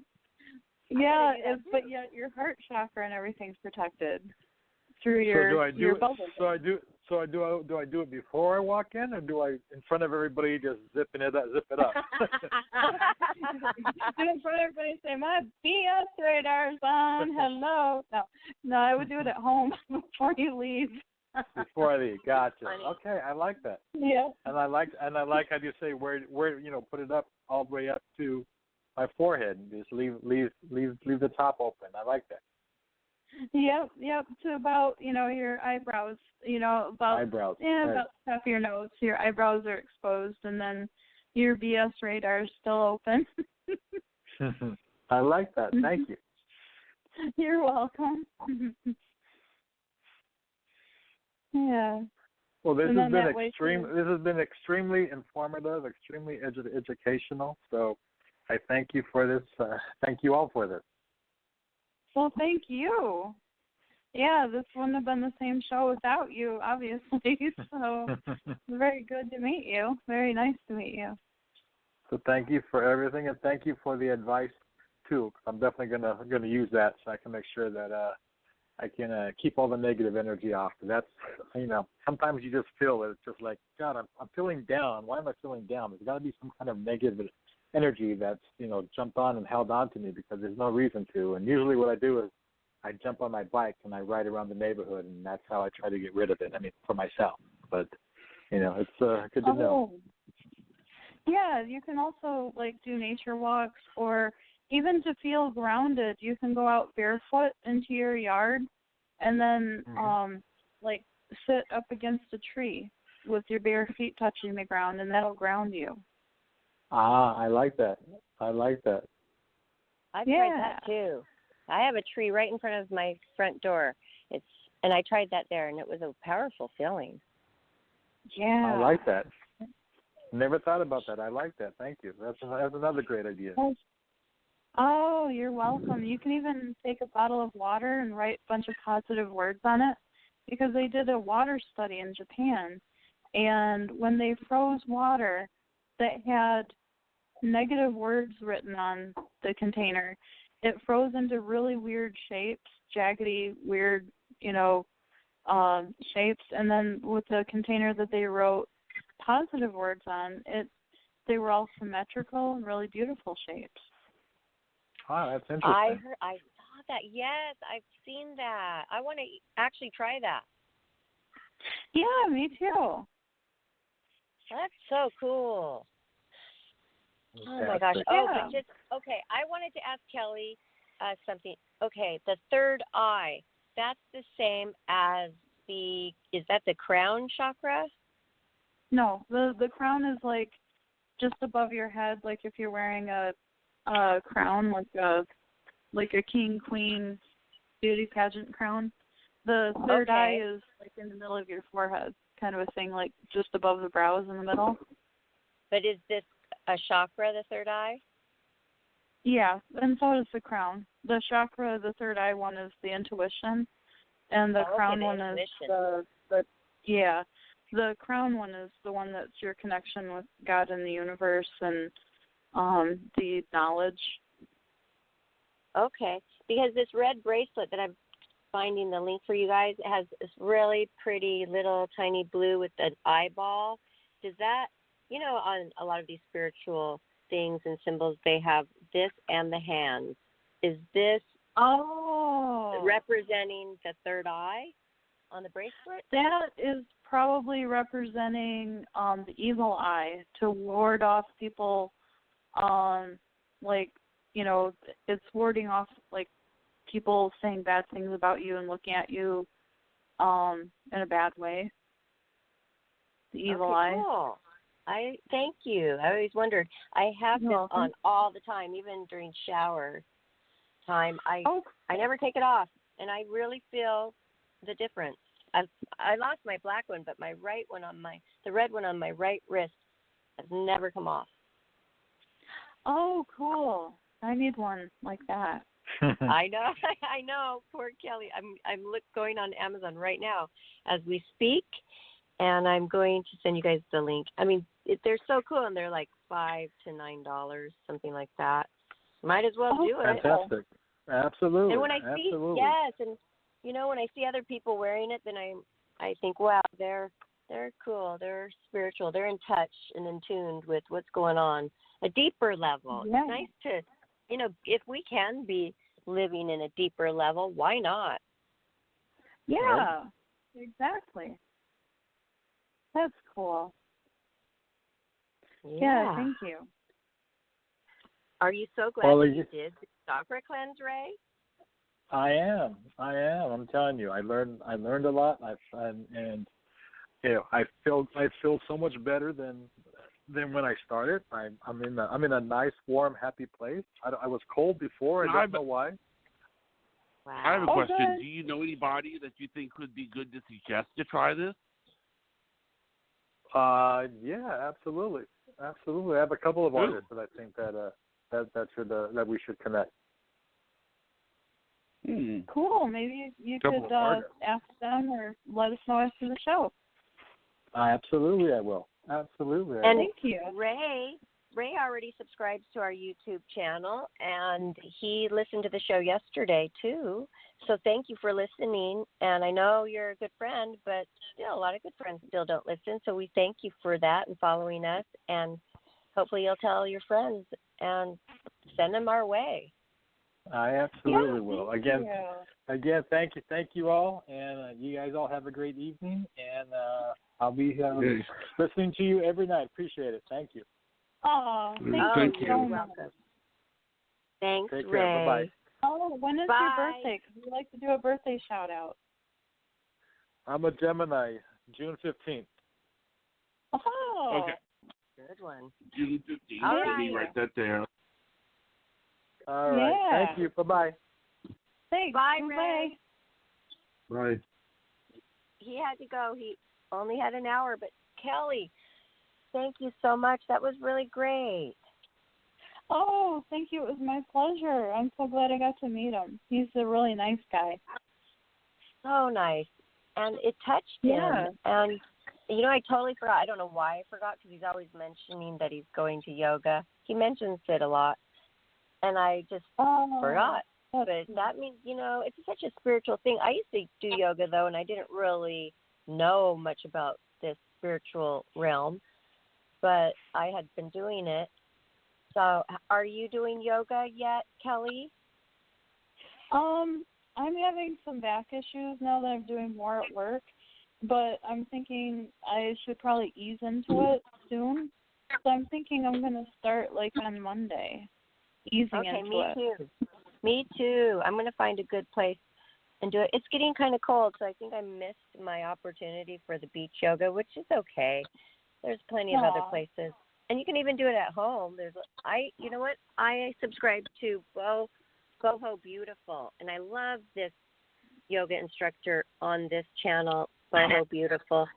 Yeah, but yet your heart chakra and everything's protected through your bubble. Do I do it before I walk in, or do I in front of everybody just zip it up? Do it in front of everybody and say, my BS radar's on. Hello. No, I would do it at home before you leave. Before I leave, gotcha. Okay, I like that. Yeah. And I like how you say where put it up all the way up to my forehead and just leave the top open. I like that. Yep, to about, your eyebrows, about eyebrows. Yeah, right. About the top of your nose. Your eyebrows are exposed and then your BS radar is still open. I like that. Thank you. You're welcome. Yeah. Well, this has been extremely informative, extremely educational. So I thank you for this. Thank you all for this. Well, thank you. Yeah, this wouldn't have been the same show without you, obviously. So it's very good to meet you. Very nice to meet you. So thank you for everything, and thank you for the advice too. I'm definitely gonna use that so I can make sure that I can keep all the negative energy off. That's sometimes you just feel it. It's just like, God, I'm feeling down. Why am I feeling down? There's got to be some kind of negative energy that's jumped on and held on to me because there's no reason to. And usually what I do is I jump on my bike and I ride around the neighborhood, and that's how I try to get rid of it. I mean, for myself, but it's good to know. Yeah, you can also do nature walks, or even to feel grounded, you can go out barefoot into your yard and then sit up against a tree with your bare feet touching the ground, and that'll ground you. I like that. I've tried that too. I have a tree right in front of my front door. And I tried that there, and it was a powerful feeling. Yeah. I like that. Never thought about that. I like that. Thank you. That's another great idea. Oh, you're welcome. You can even take a bottle of water and write a bunch of positive words on it, because they did a water study in Japan, and when they froze water that had negative words written on the container, it froze into really weird shapes, jaggedy, weird, shapes. And then with the container that they wrote positive words on, they were all symmetrical and really beautiful shapes. Wow, that's interesting. I saw that. Yes, I've seen that. I want to actually try that. Yeah, me too. That's so cool. Oh my gosh. Yeah. I wanted to ask Kelly something. Okay, the third eye, that's the same as is that the crown chakra? No, the crown is just above your head, like if you're wearing a crown, like a king, queen, beauty pageant crown. The third eye is in the middle of your forehead, kind of a thing, just above the brows in the middle. But is this a chakra, the third eye? Yeah, and so is the crown. The chakra, the third eye one, is the intuition, and the crown one is the crown one is the one that's your connection with God and the universe and the knowledge. Okay, because this red bracelet that finding the link for you guys. It has this really pretty little tiny blue with an eyeball. Does that, on a lot of these spiritual things and symbols, they have this and the hands. Is this representing the third eye on the bracelet? That is probably representing the evil eye to ward off people, it's warding off people saying bad things about you and looking at you in a bad way. The evil eye. Cool. I thank you. I always wondered. I have this on all the time, even during shower time. I never take it off, and I really feel the difference. I lost my black one, but my right one the red one on my right wrist has never come off. Oh, cool! I need one like that. I know. Poor Kelly. I'm going on Amazon right now as we speak, and I'm going to send you guys the link. I mean, they're so cool, and they're like $5 to $9, something like that. Might as well do it. Fantastic. Absolutely. And when I see, and when I see other people wearing it, then I think, wow, they're cool, they're spiritual, they're in touch and in tune with what's going on, a deeper level. Yeah. It's nice to, if we can be living in a deeper level, why not? Yeah, right? Exactly. That's cool. Yeah, thank you. Are you so glad that you did the chakra cleanse, Ray? I am. I'm telling you, I learned a lot. I feel so much better than when I started. I'm in a nice, warm, happy place. I was cold before. I don't know why. Wow. I have a question. Do you know anybody that you think would be good to suggest to try this? Yeah, absolutely. I have a couple of artists that I think that we should connect. Cool. Maybe you could ask them or let us know after the show. Absolutely, I will. Absolutely. Thank you. Ray already subscribes to our YouTube channel, and he listened to the show yesterday, too. So thank you for listening. And I know you're a good friend, but still, a lot of good friends still don't listen. So we thank you for that and following us. And hopefully you'll tell your friends and send them our way. I absolutely will. Again, thank you all, and you guys all have a great evening. And I'll be listening to you every night. Appreciate it. Thank you. Oh, thank you. You're welcome. Thanks, Take Ray. care. Bye-bye. Oh, when is your birthday? Because we like to do a birthday shout out. I'm a Gemini, June 15th. Oh. Okay. Good one. June 15th. All Let me write that down. All right. Yeah. Thank you. Bye-bye. Thanks. Bye, Ray. Bye. He had to go. He only had an hour, but Kelly, thank you so much. That was really great. Oh, thank you. It was my pleasure. I'm so glad I got to meet him. He's a really nice guy. So nice. And it touched him. And, I totally forgot. I don't know why I forgot, because he's always mentioning that he's going to yoga. He mentions it a lot. And I just forgot. But that means, it's such a spiritual thing. I used to do yoga, though, and I didn't really know much about this spiritual realm. But I had been doing it. So are you doing yoga yet, Kelly? I'm having some back issues now that I'm doing more at work. But I'm thinking I should probably ease into it soon. So I'm thinking I'm going to start, on Monday, easing into it. Okay, me too. I'm going to find a good place and do it. It's getting kind of cold, so I think I missed my opportunity for the beach yoga, which is okay. There's plenty of other places. And you can even do it at home. You know what? I subscribe to Boho Beautiful, and I love this yoga instructor on this channel, Boho Beautiful.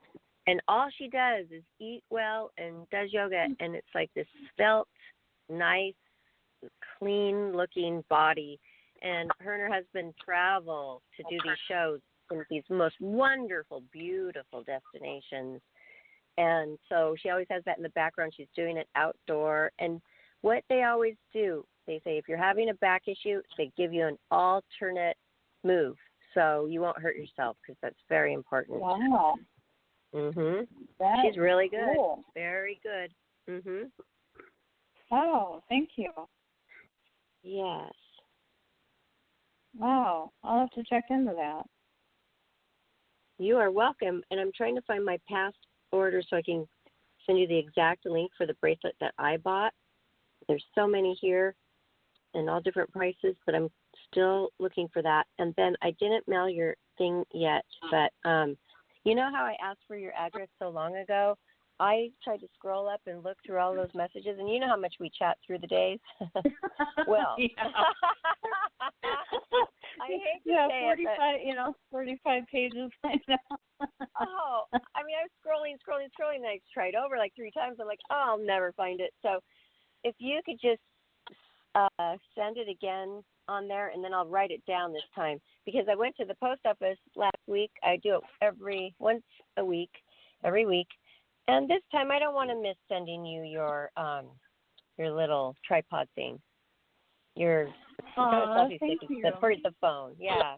And all she does is eat well and does yoga, and it's like this svelte, nice, clean-looking body. And her and her husband travel to do these shows in these most wonderful, beautiful destinations. And so she always has that in the background. She's doing it outdoor. And what they always do, they say if you're having a back issue, they give you an alternate move. so you won't hurt yourself because that's very important. Wow. Mhm. That's She's really good. cool. Very good. Mhm. Wow, thank you. Yes. Wow, I'll have to check into that. You are welcome. And I'm trying to find my past order so I can send you the exact link for the bracelet that I bought. There's so many here and all different prices, but I'm still looking for that. And then I didn't mail your thing yet, but you know how I asked for your address so long ago? I tried to scroll up and look through all those messages, and you know how much we chat through the days? Well, I hate to say 45, 45 pages right now. Oh, I mean, I was scrolling, and I tried over like 3 times. I'm like, oh, I'll never find it. So if you could just send it again on there, and then I'll write it down this time. Because I went to the post office last week. I do it once a week, every week. And this time I don't want to miss sending you your little tripod thing. Your selfie thank stick you. for the phone. Yeah.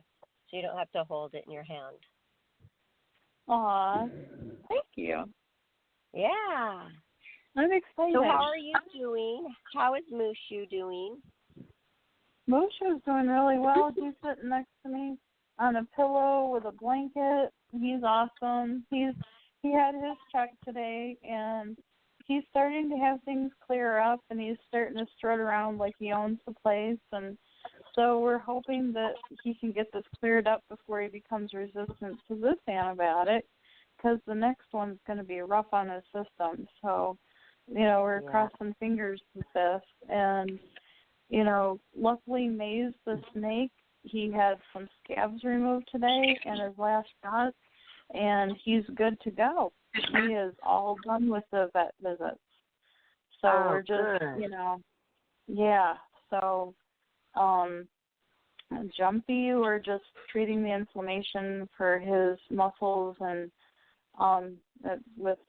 So you don't have to hold it in your hand. Aw, thank you. Yeah. I'm excited. So how are you doing? How is Mushu doing? Mushu's doing really well. He's sitting next to me on a pillow with a blanket. He's awesome. He had his check today, and he's starting to have things clear up, and he's starting to strut around like he owns the place. And so we're hoping that he can get this cleared up before he becomes resistant to this antibiotic, because the next one's going to be rough on his system. So, we're crossing fingers with this. And, luckily Maze the snake, he had some scabs removed today in his last shot, and he's good to go. He is all done with the vet visits. So we're just, good. So, Jumpy, we're just treating the inflammation for his muscles and with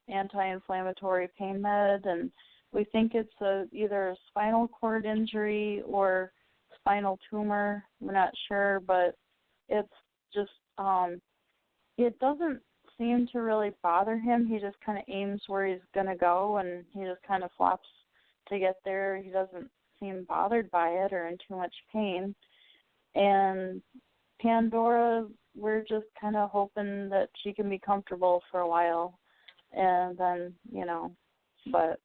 anti-inflammatory pain med, and we think it's either a spinal cord injury or spinal tumor. We're not sure, but it's just it doesn't seem to really bother him. He just kind of aims where he's going to go, and he just kind of flops to get there. He doesn't seem bothered by it or in too much pain. And Pandora, we're just kind of hoping that she can be comfortable for a while. And then, but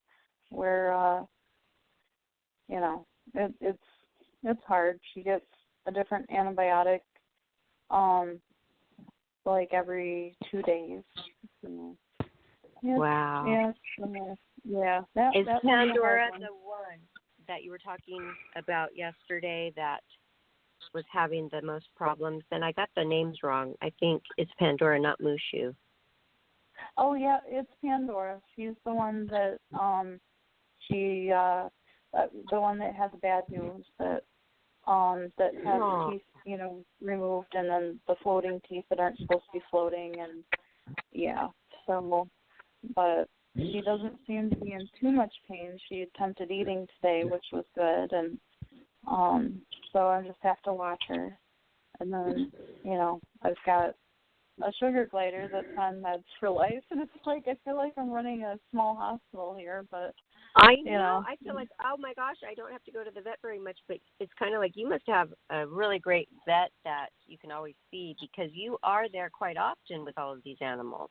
we're, it's hard. She gets a different antibiotic like every 2 days. Wow. Yeah. Is Pandora the one that you were talking about yesterday that was having the most problems? Then I got the names wrong. I think it's Pandora, not Mushu. Oh yeah, it's Pandora. She's the one that the one that has bad news that has teeth, removed, and then the floating teeth that aren't supposed to be floating, and but she doesn't seem to be in too much pain. She attempted eating today, which was good, and so I just have to watch her. And then, I've got a sugar glider that's on meds for life, and it's like I feel like I'm running a small hospital here, but I know. I feel like, oh my gosh, I don't have to go to the vet very much, but it's kind of like you must have a really great vet that you can always see, because you are there quite often with all of these animals.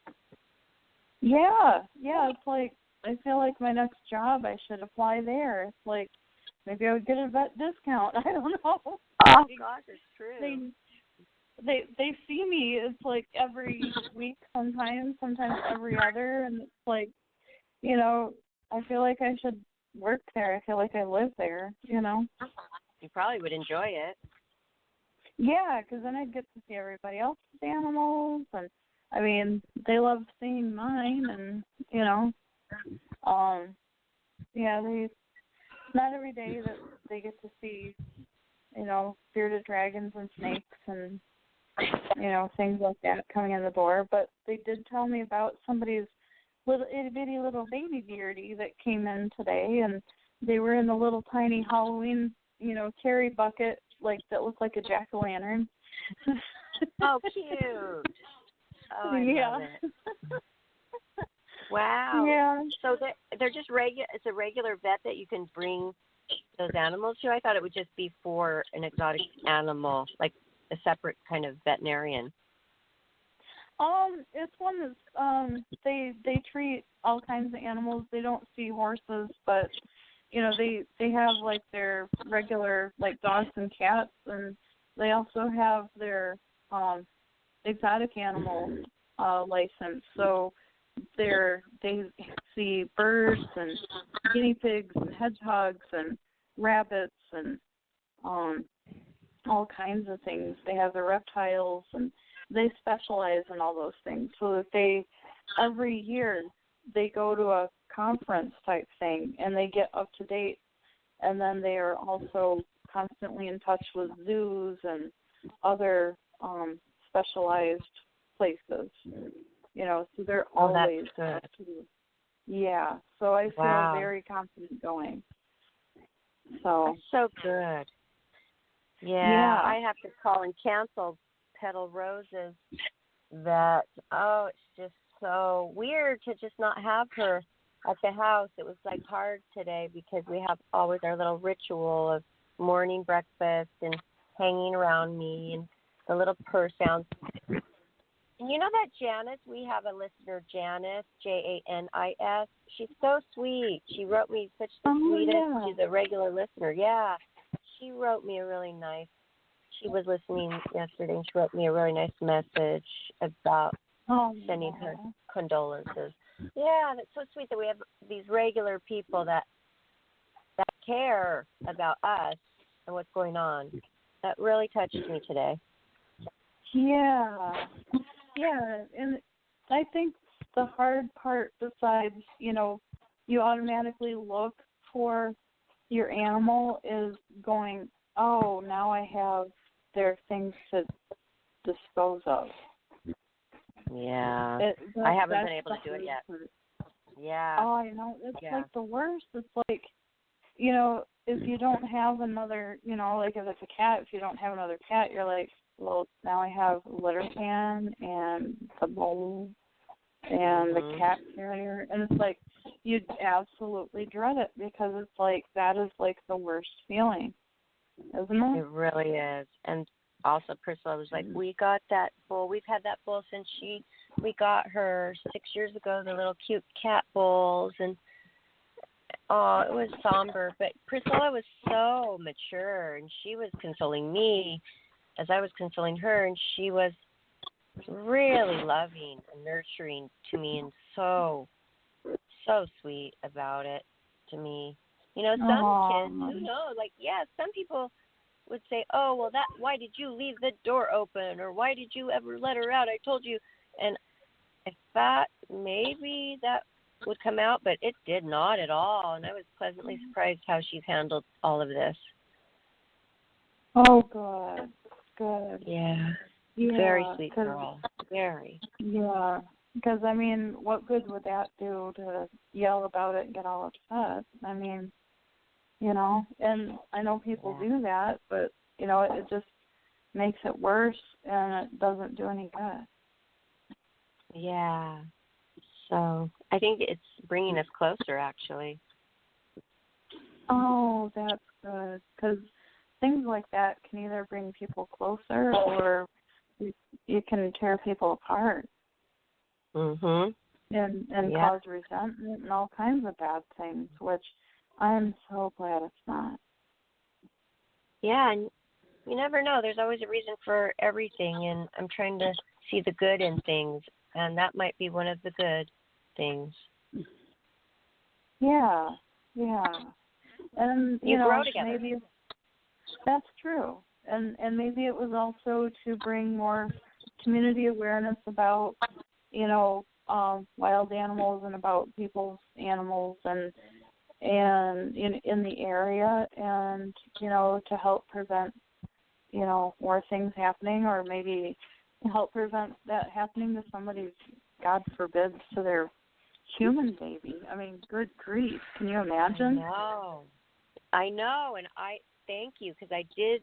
Yeah, it's like I feel like my next job I should apply there. It's like maybe I would get a vet discount. I don't know. Oh gosh, it's true. They see me. It's like every week sometimes every other, and it's like, I feel like I should work there. I feel like I live there. You probably would enjoy it. Yeah, because then I'd get to see everybody else's animals, and I mean, they love seeing mine, and not every day that they get to see, bearded dragons and snakes and things like that coming in the door. But they did tell me about somebody's little itty-bitty little baby beardy that came in today, and they were in a little tiny Halloween, carry bucket that looked like a jack-o'-lantern. Oh, cute. Oh, I love it. Wow. Yeah. So they're just regular. It's a regular vet that you can bring those animals to. I thought it would just be for an exotic animal, like a separate kind of veterinarian. It's one that's they treat all kinds of animals. They don't see horses, but they have like their regular like dogs and cats, and they also have their exotic animal license. So they see birds and guinea pigs and hedgehogs and rabbits and all kinds of things. They have the reptiles, and they specialize in all those things. So that every year they go to a conference type thing, and they get up to date. And then they are also constantly in touch with zoos and other specialized places. So they're always that's up to. Yeah. So I feel very confident going. So. That's so good. Yeah. I have to call and cancel Petal Roses. It's just so weird to just not have her at the house. It was like hard today because we have always our little ritual of morning breakfast and hanging around me and the little purr sounds. And you know that Janice, we have a listener, Janice, Janis. She's so sweet. She wrote me such the sweetest. Yeah. She's a regular listener. Yeah. She wrote me a really nice, she was listening yesterday, and she wrote me a really nice message about sending her condolences. Yeah, that's so sweet that we have these regular people that care about us and what's going on. That really touched me today. Yeah, and I think the hard part, besides, you automatically look for your animal, is going, oh, now I have their things to dispose of. Yeah, I haven't been able to do it yet. Yeah. Oh, I know. It's like the worst. It's like, if you don't have another, like if it's a cat, if you don't have another cat, you're like, well, now I have a litter can and the bowl and the cat carrier. And it's like, you'd absolutely dread it because it's like, that is like the worst feeling, isn't it? It really is. And also Priscilla was like, we got that bowl. We've had that bowl since we got her 6 years ago, the little cute cat bowls. And, it was somber. But Priscilla was so mature, and she was consoling me as I was consoling her, and she was really loving and nurturing to me and so sweet about it to me. Some kids, who knows, some people would say, oh, well, why did you leave the door open, or why did you ever let her out? I told you. And I thought maybe that would come out, but it did not at all, and I was pleasantly surprised how she's handled all of this. Oh, good. Yeah. Very sweet girl. Very. Yeah, because, what good would that do to yell about it and get all upset? And I know people do that, but, it just makes it worse, and it doesn't do any good. Yeah. So I think it's bringing us closer, actually. Oh, that's good, because things like that can either bring people closer or you can tear people apart. Mhm. And cause resentment and all kinds of bad things, which I'm so glad it's not. Yeah, and you never know. There's always a reason for everything, and I'm trying to see the good in things, and that might be one of the good things. Yeah. And, you grow together. Maybe that's true. And maybe it was also to bring more community awareness about, wild animals and about people's animals and in the area, and, to help prevent, more things happening, or maybe help prevent that happening to somebody's, God forbid, to their human baby. Good grief. Can you imagine? I know, and I thank you, because I did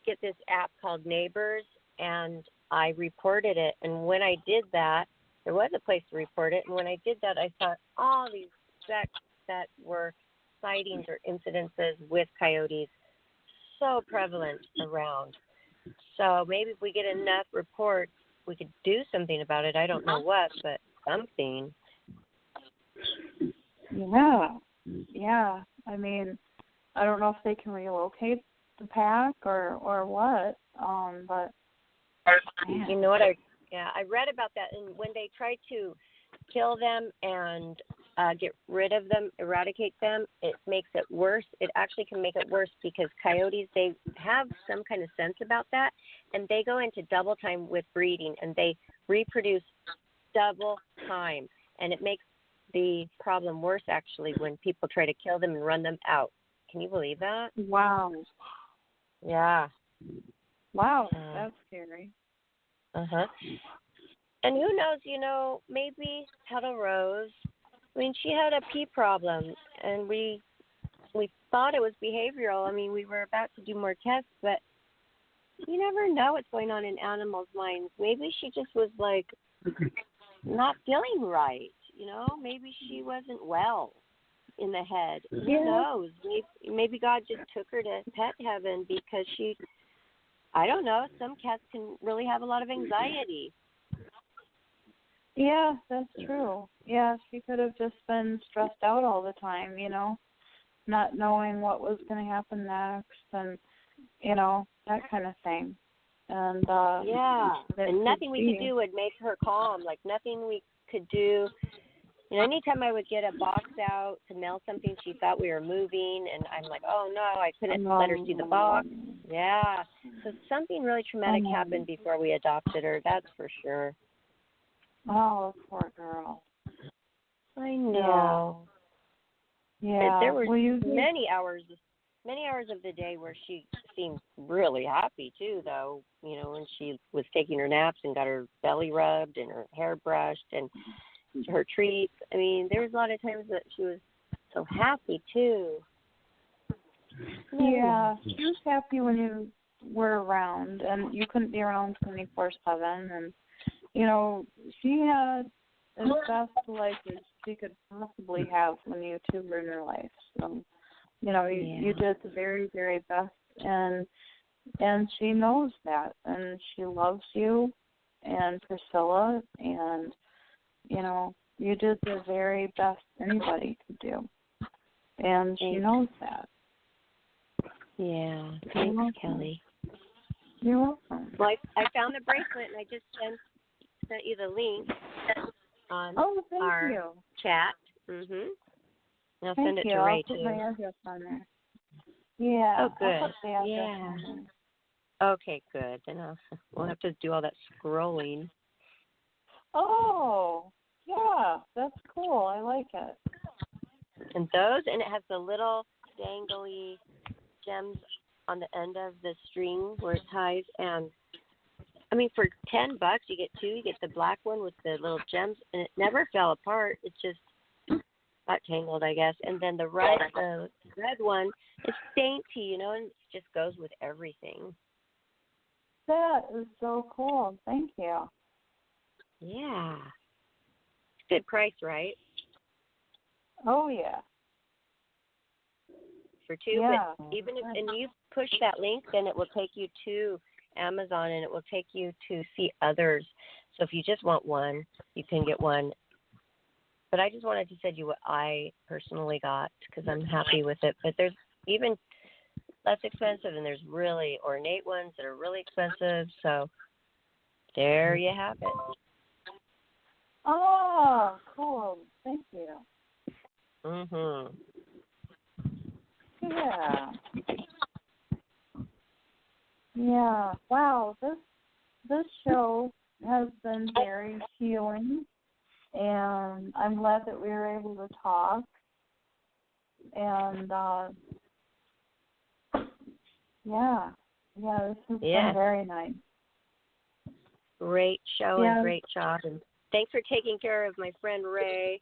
get this app called Neighbors, and I reported it. And when I did that, there was a place to report it. And when I did that, I saw all these execs that were sightings or incidences with coyotes so prevalent around. So maybe if we get enough reports, we could do something about it. I don't know what, but something. Yeah. I mean, I don't know if they can relocate the pack or what. But man. You know what? I read about that, and when they try to kill them and get rid of them, eradicate them, it makes it worse. It actually can make it worse because coyotes, they have some kind of sense about that, and they go into double time with breeding, and they reproduce double time, and it makes the problem worse actually when people try to kill them and run them out. Can you believe that? Wow. Yeah. Wow, that's scary. Uh-huh. And who knows, maybe Petal Rose, I mean, she had a pee problem, and we thought it was behavioral. I mean, we were about to do more tests, but you never know what's going on in animals' minds. Maybe she just was, like, not feeling right, Maybe she wasn't well in the head. Yeah. Who knows? Maybe God just took her to pet heaven because I don't know, some cats can really have a lot of anxiety. Yeah, that's true. Yeah, she could have just been stressed out all the time, not knowing what was going to happen next and, that kind of thing. And and nothing we could do would make her calm. Like nothing we could do. Anytime I would get a box out to mail something, she thought we were moving, and I'm like, oh no, I couldn't let her see the box. Yeah, so something really traumatic happened before we adopted her. That's for sure. Oh, poor girl. I know. Yeah. There were many hours of the day where she seemed really happy too, though. When she was taking her naps and got her belly rubbed and her hair brushed and her treats. I mean, there was a lot of times that she was so happy too. Yeah, she was happy when you were around, and you couldn't be around 24/7. And she had as best life as she could possibly have when you two were in her life. So, you did the very, very best, and she knows that, and she loves you and Priscilla, and you did the very best anybody could do, and she knows that. Yeah, thanks, Kelly. You're welcome. Well, I found the bracelet, and I just sent you the link on our chat. I'll send it to Ray, too. I'll put my address on there. Yeah. Oh, good. I'll put the address on there. Okay, good. Then we'll have to do all that scrolling. Oh, yeah, that's cool. I like it. And it has the little dangly gems on the end of the string where it ties. And I mean, for $10, you get two. You get the black one with the little gems, and it never fell apart. It just got tangled, I guess. And then the red one, it's dainty, and it just goes with everything. That is so cool. Thank you. Yeah. Good price, right? Oh, yeah. For two, yeah. But even if you push that link, then it will take you to Amazon, and it will take you to see others. So if you just want one, you can get one. But I just wanted to send you what I personally got because I'm happy with it. But there's even less expensive, and there's really ornate ones that are really expensive. So there you have it. Oh, cool. Thank you. Yeah. Yeah. Wow. This show has been very healing, and I'm glad that we were able to talk. And this has been very nice. Great show and great job. And thanks for taking care of my friend Ray.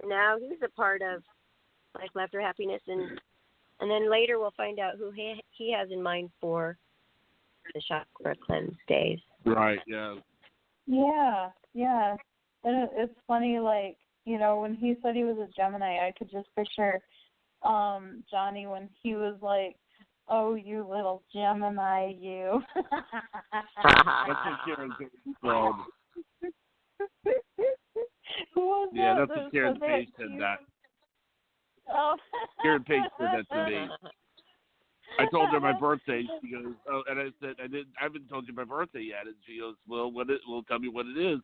Now he's a part of Life Laughter Happiness, and then later we'll find out who he has in mind for the chakra cleanse days. Right. Yeah. Yeah, yeah. And it's funny, like, you know, when he said he was a Gemini, I could just picture Johnny when he was like, "Oh, you little Gemini, you." That's what Karen Page said. Who was Yeah, that? that's what Karen Page said that. Oh. Karen Page said that to me. I told her my birthday. She goes, "Oh," and I said, "I haven't told you my birthday yet." And she goes, "Well, tell me what it is."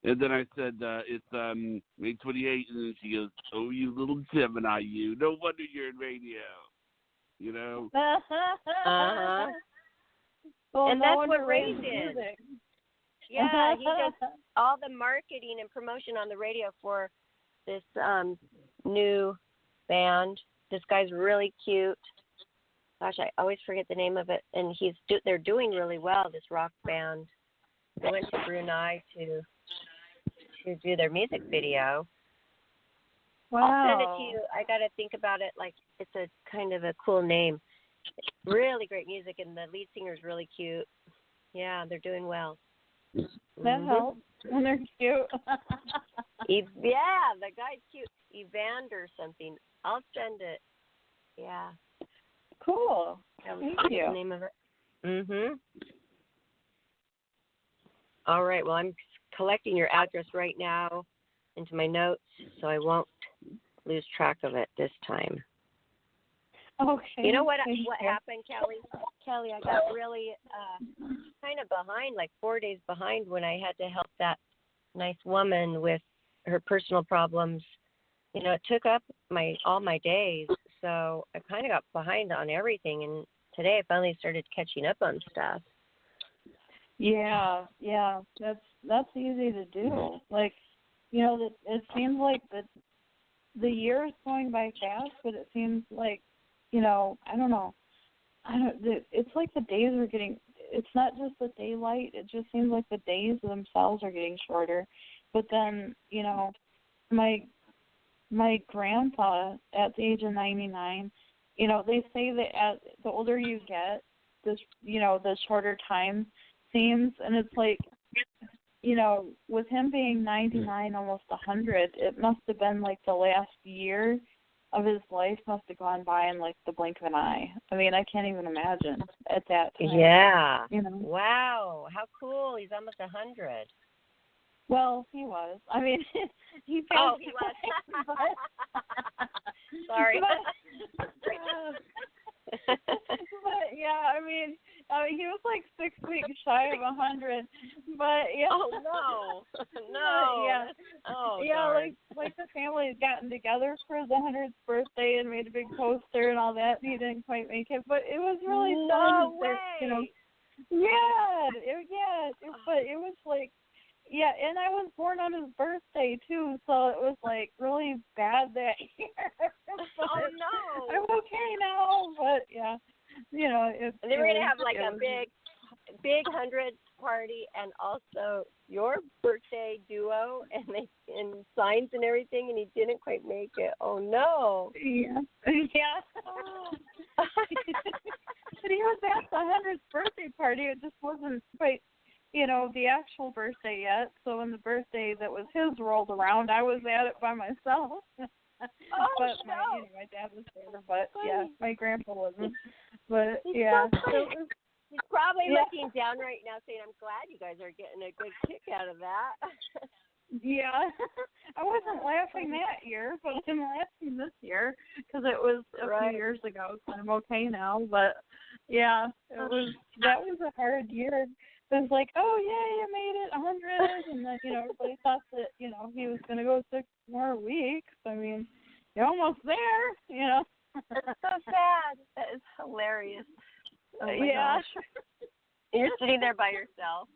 And then I said, "It's May 28th." And then she goes, "Oh, you little Gemini, you! No wonder you're in radio." You know. Well, And no that's what Ray raised did. music. Yeah, he does all the marketing and promotion on the radio for this new band. This guy's really cute. Gosh, I always forget the name of it. And they're doing really well, this rock band. They went to Brunei to do their music video. Wow. I'll send it to you. I got to think about it like it's a kind of a cool name. Really great music, and the lead singer's really cute. Yeah, they're doing well. That helps when they're cute. Yeah, the guy's cute. Evander something. I'll send it. Yeah. Cool. Thank you. The name of it. All right. Well, I'm collecting your address right now into my notes, so I won't lose track of it this time. Okay. You know what happened, Kelly? Kelly, I got really kind of behind, like 4 days behind, when I had to help that nice woman with her personal problems. You know, it took up all my days, so I kind of got behind on everything. And today I finally started catching up on stuff. Yeah. That's easy to do. Like, you know, it seems like the year is going by fast, but it seems like, you know, I don't know. It's like the days are getting. It's not just the daylight. It just seems like the days themselves are getting shorter. But then, you know, my grandpa at the age of 99, you know, they say that as the older you get, the shorter time seems, and it's like, you know, with him being 99, almost 100, it must have been like the last year of his life must have gone by in like the blink of an eye. I mean, I can't even imagine at that time. Yeah. You know. Wow. How cool. He's almost 100. Well, he was. I mean, he passed. Oh, he was. Sorry. But yeah, I mean, he was like 6 weeks shy of 100. But yeah. Oh no. Yeah. Oh. Yeah, darn. like the family had gotten together for his 100th birthday and made a big poster and all that. And he didn't quite make it, but it was really fun. No way. You know. Yeah. But it was like. Yeah, and I was born on his birthday, too, so it was, like, really bad that year. Oh, no. I'm okay now, but, yeah, you know. And they were going to have, like, a big 100th party and also your birthday duo and signs and everything, and he didn't quite make it. Oh, no. Yeah. Yeah. But he was at the 100th birthday party. It just wasn't quite, you know, the actual birthday yet. So when the birthday that was his rolled around, I was at it by myself. But my dad was there. But yeah, my grandpa wasn't. But yeah, he's probably looking down right now, saying, "I'm glad you guys are getting a good kick out of that." Yeah, I wasn't laughing that year, but I'm laughing this year because it was a few years ago. So I'm okay now. But yeah, that was a hard year. It was like, oh, yay, I made it 100, and then, you know, everybody thought that, you know, he was going to go 6 more weeks. I mean, you're almost there, you know. That's so sad. That is hilarious. Oh, my gosh. You're sitting there by yourself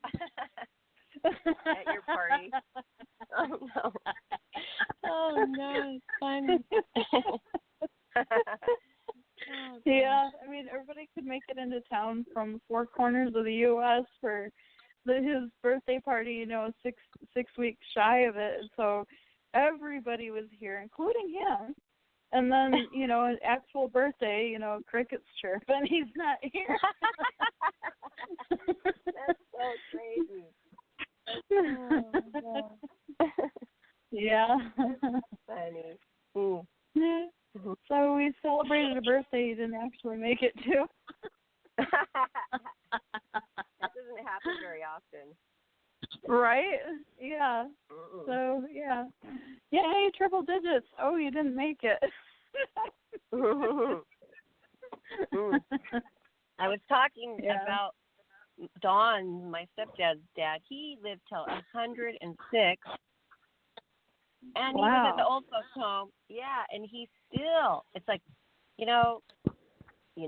at your party. Oh, no. Oh, no, it's funny. Oh, yeah, I mean, everybody could make it into town from 4 corners of the U.S. for his birthday party, you know, six weeks shy of it. So everybody was here, including him. And then, you know, an actual birthday, you know, crickets chirp, and he's not here. Yeah. Funny. Mm. Yeah. So we celebrated a birthday you didn't actually make it to. That doesn't happen very often. Right? Yeah. Mm-mm. So, yeah. Yay, triple digits. Oh, you didn't make it. I was talking about Don, my stepdad's dad. He lived till 106. And he was at the old folks home. Yeah, and he still, it's like, you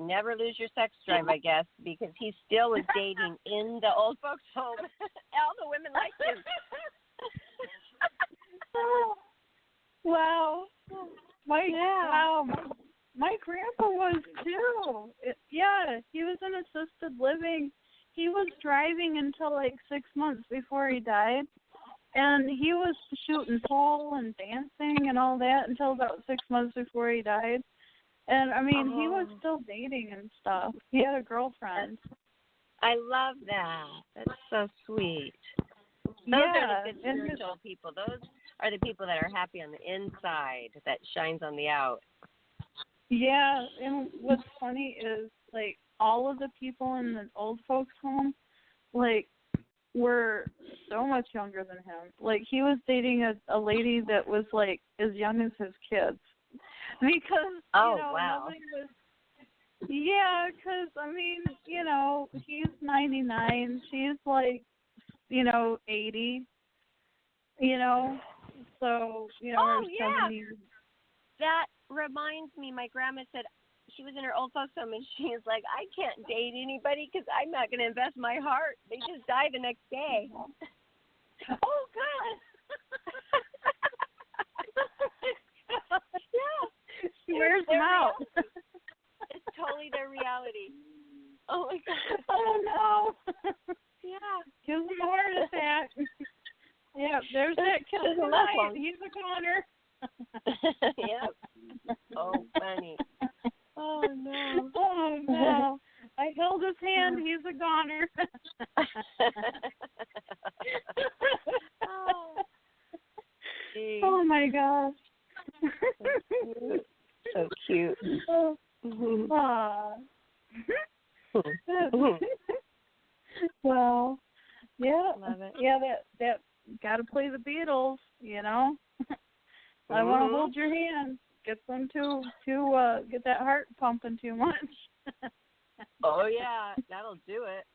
never lose your sex drive, I guess, because he still was dating in the old folks home. All the women liked him. Wow. My grandpa was too. He was in assisted living. He was driving until like 6 months before he died. And he was shooting pool and dancing and all that until about 6 months before he died. And, I mean, he was still dating and stuff. He had a girlfriend. I love that. That's so sweet. Those are the good spiritual people. Those are the people that are happy on the inside, that shines on the out. Yeah, and what's funny is, like, all of the people in the old folks' home, like, were so much younger than him. Like, he was dating a lady that was, like, as young as his kids. Because, nobody was... Yeah, because, I mean, he's 99. She's, like, 80. So, Oh, yeah. 70. That reminds me, my grandma said she was in her old folks home, and she was like, I can't date anybody because I'm not going to invest my heart. They just die the next day. Oh, God. Yeah. She wears them out. It's totally their reality. Oh, my God. Oh, no. Yeah. Gives him a heart attack. Yeah, there's that kid tonight. He's a goner. Yep. Oh, funny. Oh, no. Oh, no. I held his hand. He's a goner. Oh, my gosh. So cute. Aw. Well, yeah. Love it. Yeah, that got to play the Beatles, I want to hold your hand. Get them to get that heart pumping too much. Oh, yeah. That'll do it.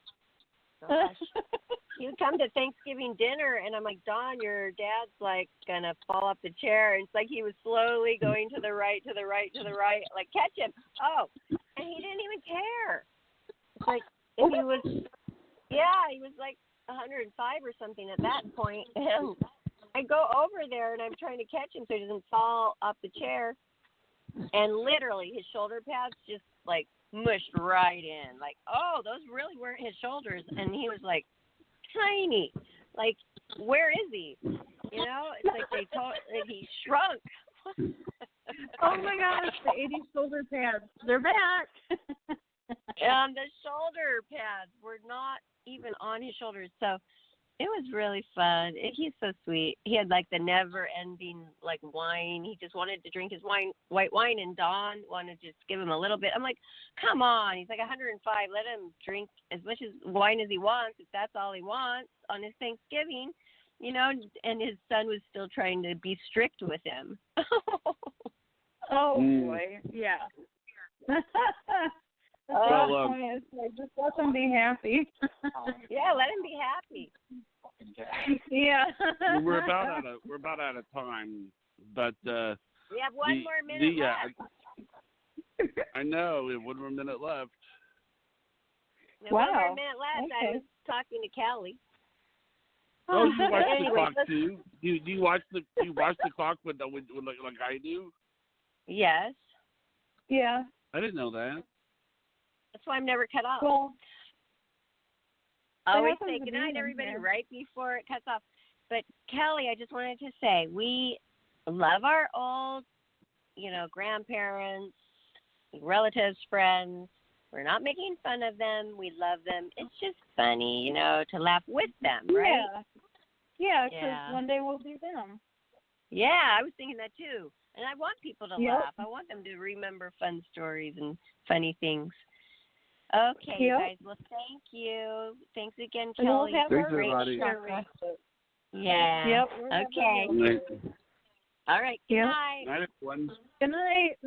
Gosh. You come to Thanksgiving dinner, and I'm like, Don, your dad's, like, going to fall off the chair. And it's like he was slowly going to the right, to the right, to the right. Like, catch him. Oh, and he didn't even care. It's like, if he was, he was like 105 or something at that point. And I go over there, and I'm trying to catch him so he doesn't fall off the chair. And literally, his shoulder pads just, like, mushed right in. Like, oh, those really weren't his shoulders. And he was, like, tiny. Like, where is he? It's like he shrunk. Oh, my gosh, the 80 shoulder pads. They're back. And the shoulder pads were not even on his shoulders. So it was really fun. He's so sweet. He had, like, the never-ending, like, wine. He just wanted to drink his white wine, and Dawn wanted to just give him a little bit. I'm like, come on. He's like 105. Let him drink as much wine as he wants, if that's all he wants on his Thanksgiving, and his son was still trying to be strict with him. Oh, boy. Yeah. It's like, just let them be happy. Yeah, let him be happy. Yeah. We're about out of time, but we have one more minute left. I know, we have 1 more minute left. Wow. 1 more minute left. Okay. I was talking to Kelly. Oh, you watch the clock too? Do you watch the clock with like I do? Yes. Yeah. I didn't know that. That's why I'm never cut off. Well, I always say goodnight, everybody, right before it cuts off. But, Kelly, I just wanted to say, we love our old, grandparents, relatives, friends. We're not making fun of them. We love them. It's just funny, to laugh with them, right? Yeah, because one day we'll do them. Yeah, I was thinking that too. And I want people to Yep. laugh. I want them to remember fun stories and funny things. Okay, you Yep. guys. Well, thank you. Thanks again, And we'll Kelly. have Thanks, our everybody. chakra. Yeah. Yep. we'll have Okay. our- All right. Good Yep. night. Night, everyone. Good night.